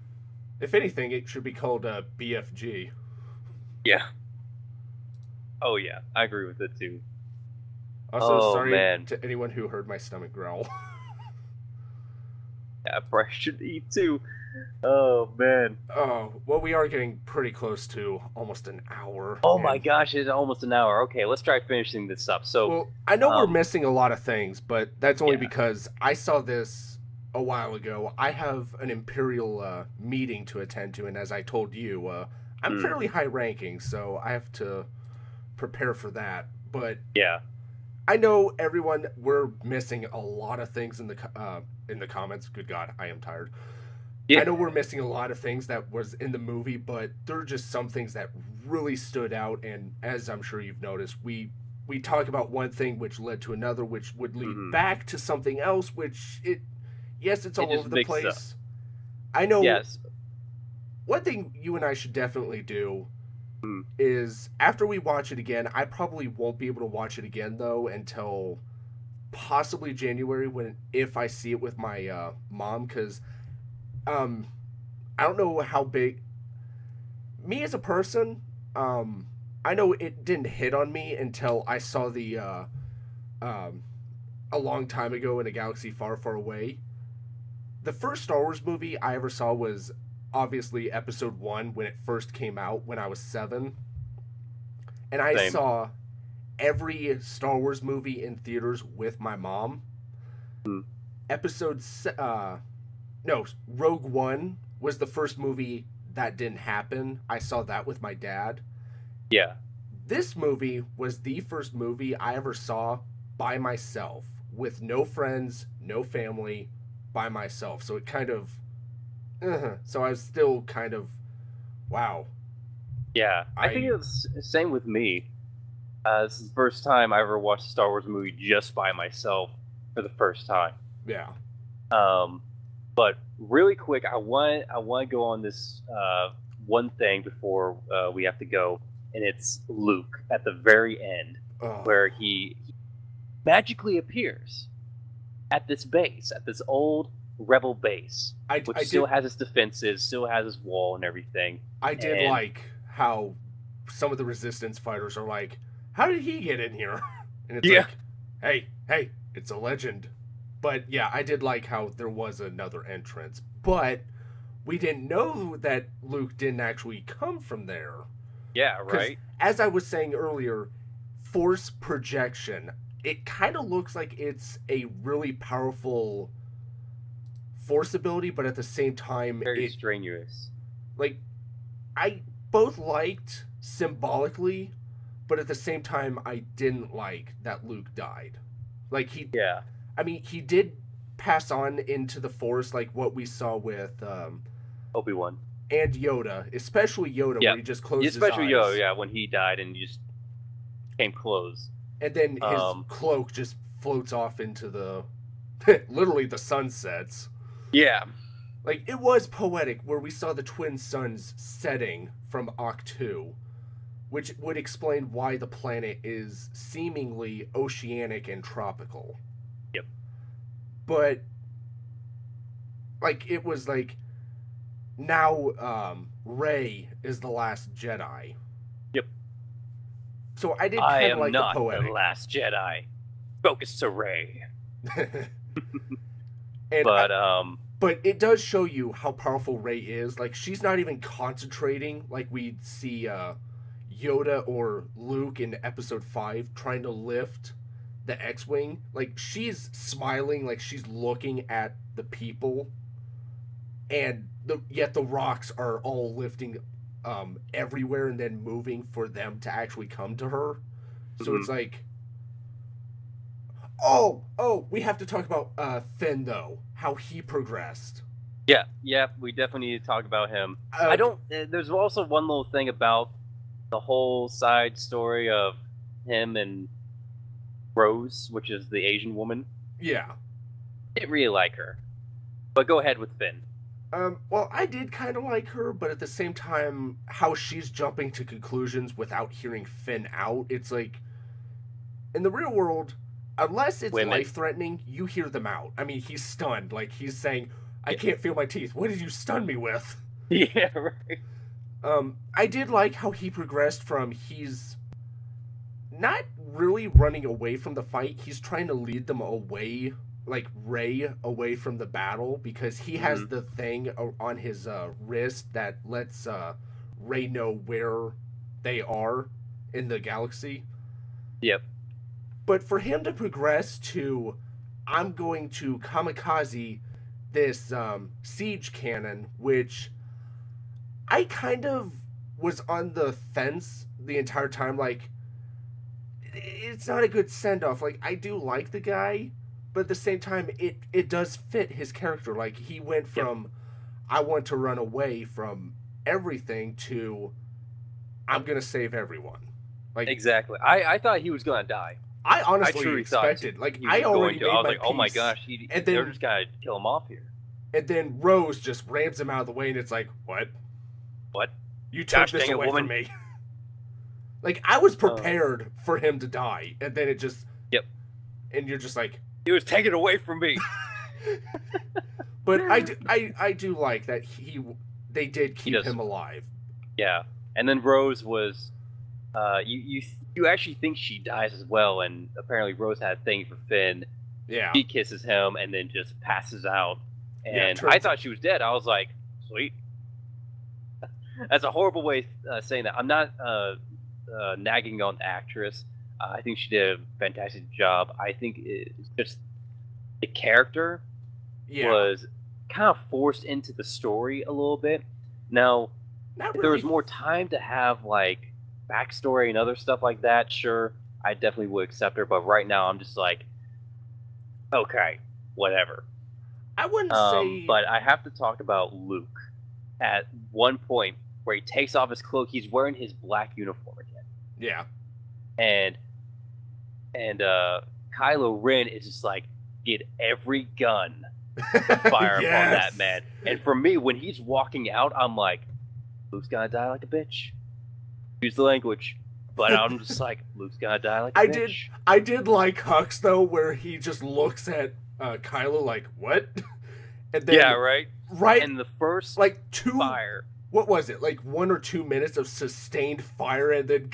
If anything, it should be called a BFG. Yeah. Oh, yeah. I agree with it, too. Also, Oh sorry man, to anyone who heard my stomach growl. yeah, I probably should eat too. Oh man. Oh, well, we are getting pretty close to almost an hour, Oh my and gosh, it's almost an hour. Okay, let's try finishing this up. So, well, I know we're missing a lot of things, but that's only yeah. because I saw this a while ago. I have an Imperial meeting to attend to, and as I told you, I'm Hmm. fairly high ranking, so I have to prepare for that. But Yeah. I know everyone, we're missing a lot of things in the comments. Good God, I am tired. I Yeah. know we're missing a lot of things that was in the movie, but there are just some things that really stood out. And as I'm sure you've noticed, we talk about one thing which led to another, which would lead Hmm. back to something else. Which yes, it's It all just over the mixed up. place. I know Yes. one thing you and I should definitely do Hmm. is after we watch it again. I probably won't be able to watch it again though until possibly January when if I see it with my mom because um I don't know how big me as a person, um, I know it didn't hit on me until I saw the um, a long time ago in a galaxy far, far away. The first Star Wars movie I ever saw was obviously Episode One when it first came out when I was 7, and I Same. saw every Star Wars movie in theaters with my mom. Hmm. Episode no, Rogue One was the first movie that didn't happen. I saw that with my dad. Yeah. This movie was the first movie I ever saw by myself, with no friends, no family, by myself. So it kind of, so I was still kind of, wow. Yeah. I think I, it was the same with me. This is the first time I ever watched a Star Wars movie just by myself for the first time. yeah, Um, but really quick, I want to go on this one thing before we have to go, and it's Luke at the very end, oh, where he magically appears at this base, at this old rebel base, which I still did, has its defenses, still has its wall and everything. I did And like how some of the resistance fighters are like, how did he get in here? And it's yeah, like, hey, it's a legend. But yeah, I did like how there was another entrance, but we didn't know that Luke didn't actually come from there. yeah, Because, right, as I was saying earlier, force projection, it kind of looks like it's a really powerful force ability, but at the same time, very strenuous. like, I both liked symbolically, but at the same time, I didn't like that Luke died. Like, Yeah, I mean, he did pass on into the force, like what we saw with, Obi-Wan. and Yoda, especially Yoda, Yeah, where he just closed his especially Yo, eyes. yeah, when he died and you just came close. And then his Um, cloak just floats off into the literally the sunsets. yeah, Like it was poetic where we saw the twin suns setting from Octu, which would explain why the planet is seemingly oceanic and tropical. yep, But like it was like now Rey is the last Jedi. yep. So I did I kind of am like not the the poetic. last Jedi. Focus to Rey. and I, But but it does show you how powerful Rey is. Like she's not even concentrating like we see Yoda or Luke in Episode 5 trying to lift the X-wing. Like she's smiling, like she's looking at the people, and yet the rocks are all lifting everywhere and then moving for them to actually come to her. So mhm. it's like, we have to talk about Finn though, how he progressed. Yeah, we definitely need to talk about him. I Uh, don't. There's also one little thing about the whole side story of him and Rose, which is the Asian woman. yeah. I didn't really like her. But go ahead with Finn. Well, I did kind of like her, but at the same time, how she's jumping to conclusions without hearing Finn out, it's like, in the real world, unless it's Women. life threatening, you hear them out. I mean, he's stunned. Like, he's saying, I can't feel my teeth. What did you stun me with? Yeah, right. I did like how he progressed from he's not really running away from the fight. He's trying to lead them away, like Rey away from the battle, because he has the thing on his wrist that lets Rey know where they are in the galaxy. Yep. But for him to progress to, I'm going to kamikaze this siege cannon, which I kind of was on the fence the entire time. Like, it's not a good send-off. Like, I do like the guy, but at the same time, it does fit his character. Like, he went from, I want to run away from everything to, I'm going to save everyone. Like, exactly. I thought he was going to die. I honestly expected. Like, I already made my like, peace. oh my gosh, they're just going to kill him off here. And then Rose just rams him out of the way, and it's like, what? What? You took this away from me. Like, I was prepared for him to die, and then it just... Yep. And you're just like... He was taken away from me. But I do like that they did keep him alive. Yeah. And then Rose was... You actually think she dies as well, and apparently Rose had a thing for Finn. Yeah. She kisses him and then just passes out. And I thought she was dead. I was like, sweet. That's a horrible way of saying that. I'm not nagging on the actress. I think she did a fantastic job. I think it's just the character was kind of forced into the story a little bit. Now, if there was more time to have, like, backstory and other stuff like that, sure, I definitely would accept her. But right now, I'm just like, okay, whatever. I wouldn't say... But I have to talk about Luke at one point where he takes off his cloak. He's wearing his black uniform again. Yeah. And Kylo Ren is just like, get every gun fire upon that man. And for me, when he's walking out, I'm like, Luke's gonna die like a bitch. Use the language. But I'm just like, Luke's gonna die like a bitch. I did like Hux, though, where he just looks at Kylo like, what? And then, right? And the first like fire. What was it? Like 1 or 2 minutes of sustained fire, and then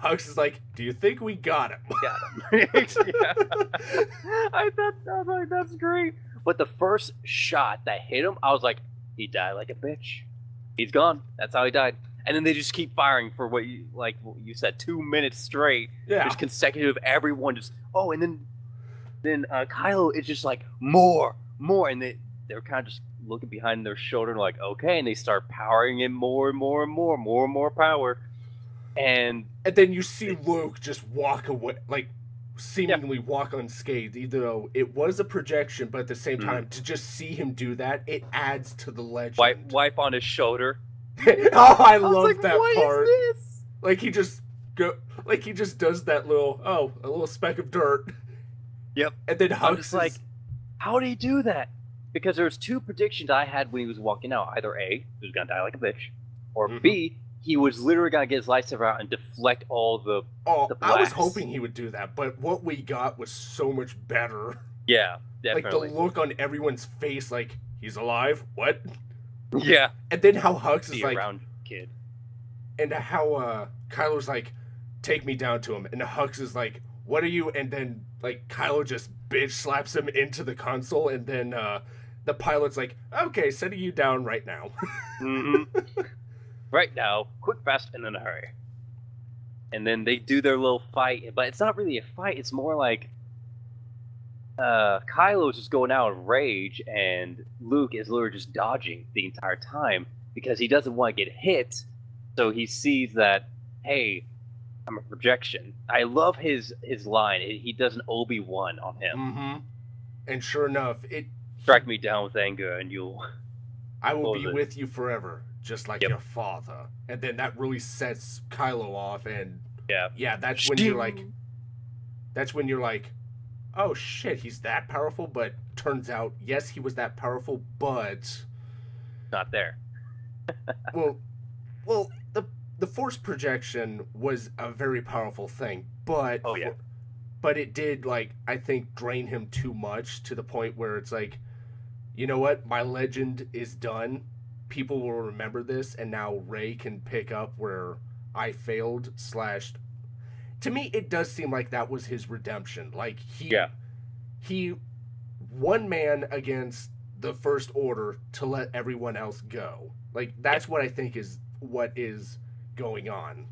Hux is like, do you think we got him? Got him. I was like, that's great. But the first shot that hit him, I was like, he died like a bitch. He's gone. That's how he died. And then they just keep firing for what you said, 2 minutes straight. Yeah. Just consecutive, everyone just, and then Kylo is just like, more. And they're kind of just looking behind their shoulder and like, okay, and they start powering in more and more power. And then you see Luke just walk away, like, seemingly walk unscathed, even though it was a projection, but at the same time, to just see him do that, it adds to the legend. Wipe on his shoulder. Oh, I love that what part. Is this? Like he just does that little a little speck of dirt. Yep. And then Hux is like, how did he do that? Because there's two predictions I had when he was walking out. Either A, he was gonna die like a bitch, or B, he was literally gonna get his lightsaber out and deflect all the blasts. I was hoping he would do that, but what we got was so much better. Yeah, definitely. Like the look on everyone's face, like, he's alive? What? Yeah. And then how Hux is like, around kid. And how Kylo's like, take me down to him, and Hux is like, what are you? And then like Kylo just bitch slaps him into the console, and then the pilot's like, okay, setting you down right now. Right now, quick, fast, and in a hurry. And then they do their little fight, but it's not really a fight. It's more like Kylo's just going out in rage, and Luke is literally just dodging the entire time because he doesn't want to get hit. So he sees that, hey, I'm a projection. I love his line. He does an Obi-Wan on him. And sure enough, strike me down with anger, and I will be with you forever, just like your father. And then that really sets Kylo off, and that's when you're like, oh shit, he's that powerful. But turns out, yes, he was that powerful, but not there. well, the force projection was a very powerful thing, but but it did, like, I think, drain him too much to the point where it's like, you know what, my legend is done. People will remember this, and now Rey can pick up where I failed / to me, it does seem like that was his redemption. Like, he one man against the First Order to let everyone else go. Like, that's what I think is what is going on.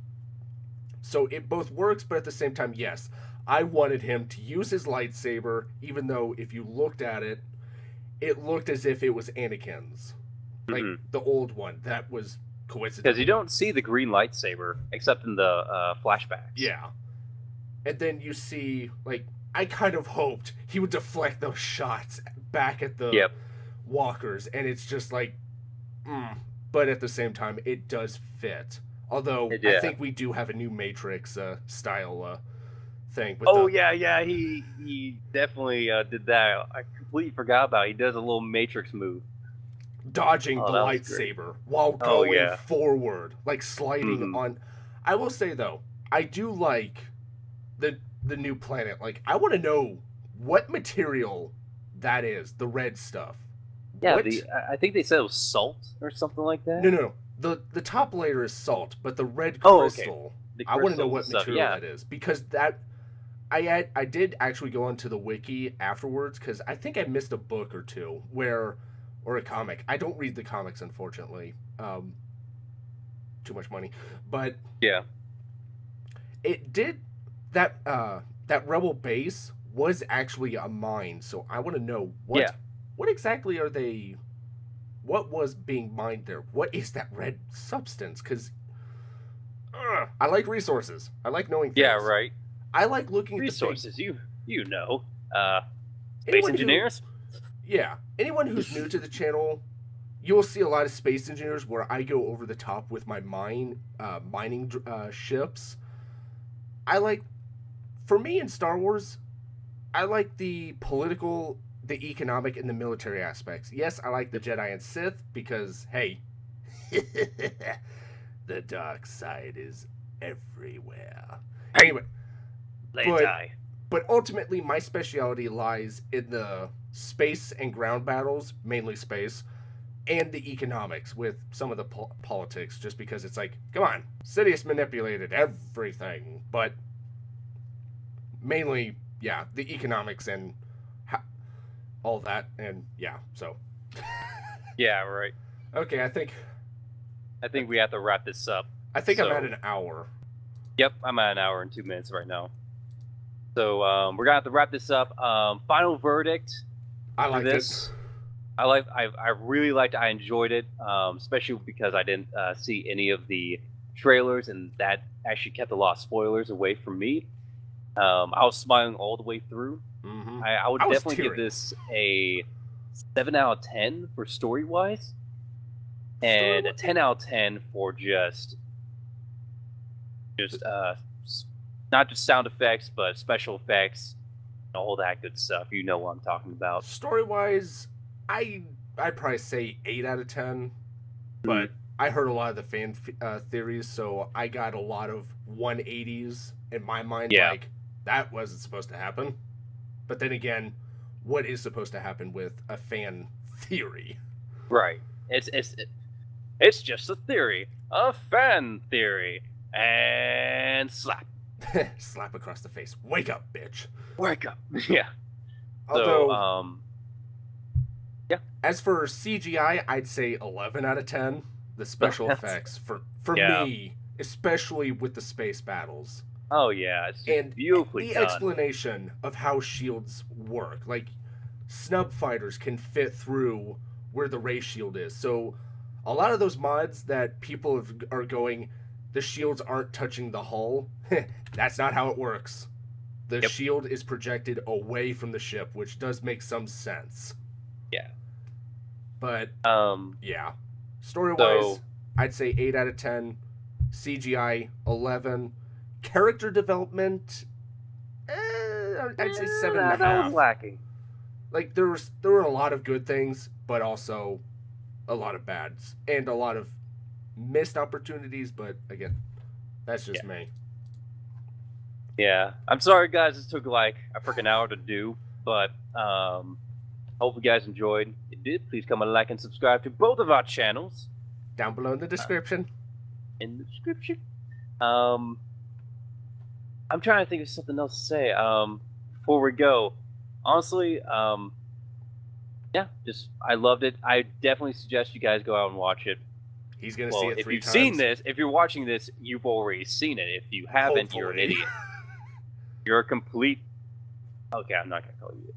So it both works, but at the same time, yes, I wanted him to use his lightsaber, even though if you looked at it, it looked as if it was Anakin's. Like, the old one. That was coincidental. Because you don't see the green lightsaber, except in the flashbacks. Yeah. And then you see, like, I kind of hoped he would deflect those shots back at the walkers, and it's just like, but at the same time, it does fit. Although, I think we do have a new Matrix style thing. With he definitely did that. I completely forgot about it. He does a little Matrix move. Dodging the lightsaber while going forward, like sliding on. I will say, though, I do like the new planet. Like, I want to know what material that is, the red stuff. Yeah, I think they said it was salt or something like that. No. The top layer is salt, but the red crystal, I want to know what material that is. Because that, I did actually go onto the wiki afterwards, because I think I missed a book or two, or a comic. I don't read the comics, unfortunately. Too much money. But it did, that Rebel base was actually a mine, so I want to know what exactly are they... What was being mined there? What is that red substance? Because I like resources. I like knowing things. Yeah, right. I like looking resources. At the you know, space engineers. Anyone who's new to the channel, you will see a lot of space engineers where I go over the top with my mining ships. For me in Star Wars, I like the political, the economic, and the military aspects. Yes, I like the Jedi and Sith because, hey, the dark side is everywhere. Anyway, but ultimately, my specialty lies in the space and ground battles, mainly space, and the economics with some of the politics, just because it's like, come on, Sidious manipulated everything, but mainly, the economics and all that, and so. Yeah, right. Okay, I think we have to wrap this up. I'm at an hour. Yep, I'm at an hour and 2 minutes right now. So we're gonna have to wrap this up. Final verdict. I like this. I really liked it. I enjoyed it, especially because I didn't see any of the trailers, and that actually kept a lot of spoilers away from me. I was smiling all the way through. I would definitely give this a 7 out of 10 for story-wise, and a 10 out of 10 for just not just sound effects, but special effects, and all that good stuff. You know what I'm talking about. Story-wise, I'd probably say 8 out of 10, but I heard a lot of the fan theories, so I got a lot of 180s in my mind, like, that wasn't supposed to happen. But then again, what is supposed to happen with a fan theory? Right. It's just a theory. A fan theory. And slap. Slap across the face. Wake up, bitch. Wake up. Yeah. Although, as for CGI, I'd say 11 out of 10. The special effects, for me, especially with the space battles. Oh, yeah. It's beautifully the done. Explanation of how shields work. Like, snub fighters can fit through where the ray shield is. So, a lot of those mods that people are going, the shields aren't touching the hull. That's not how it works. The shield is projected away from the ship, which does make some sense. But, story-wise, I'd say 8 out of 10. CGI, 11. Character development, I'd say 7.5. That was lacking. Like, there were a lot of good things, but also a lot of bads. And a lot of missed opportunities, but again, that's just me. Yeah. I'm sorry, guys, it took like a freaking hour to do, but hope you guys enjoyed. If you did, please come and like and subscribe to both of our channels. Down below in the description. In the description. I'm trying to think of something else to say. Before we go, honestly, yeah, just I loved it. I definitely suggest you guys go out and watch it. He's gonna see it 3 times. If you've seen this, if you're watching this, you've already seen it. If you haven't, You're an idiot. You're a complete. Okay, I'm not gonna call you.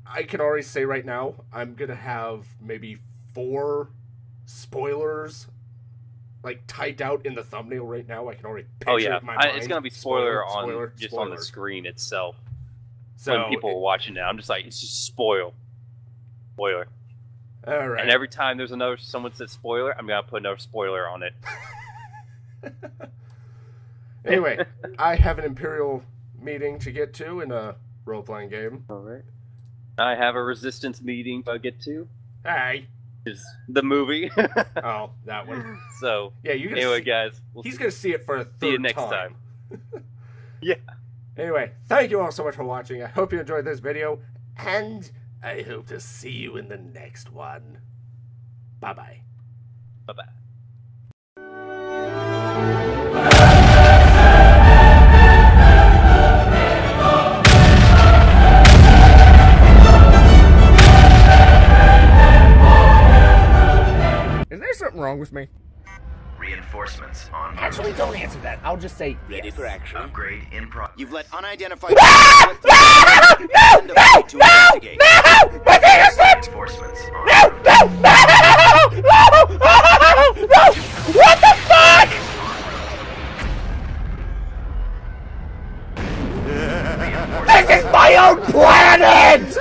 I can already say right now, I'm gonna have maybe 4 spoilers, like typed out in the thumbnail right now. I can already picture it in my mind. It's gonna be spoiler on the screen itself. So when people are watching it, I'm just like, it's just spoiler. All right. And every time there's someone says spoiler, I'm gonna put another spoiler on it. Anyway, I have an Imperial meeting to get to in a role-playing game. All right. I have a Resistance meeting to get to. Hey. Is the movie. Oh, that one. So yeah, guys, he's gonna see it for a third see you next time. Yeah. Anyway, thank you all so much for watching. I hope you enjoyed this video, and I hope to see you in the next one. Bye-bye. Bye-bye. Is there something wrong with me? Reinforcements on. Actually, don't answer that. I'll just say ready for action. Upgrade in progress. You've let unidentified to investigate. No! My finger slipped! Reinforcements on. No! What the fuck? This is my own planet!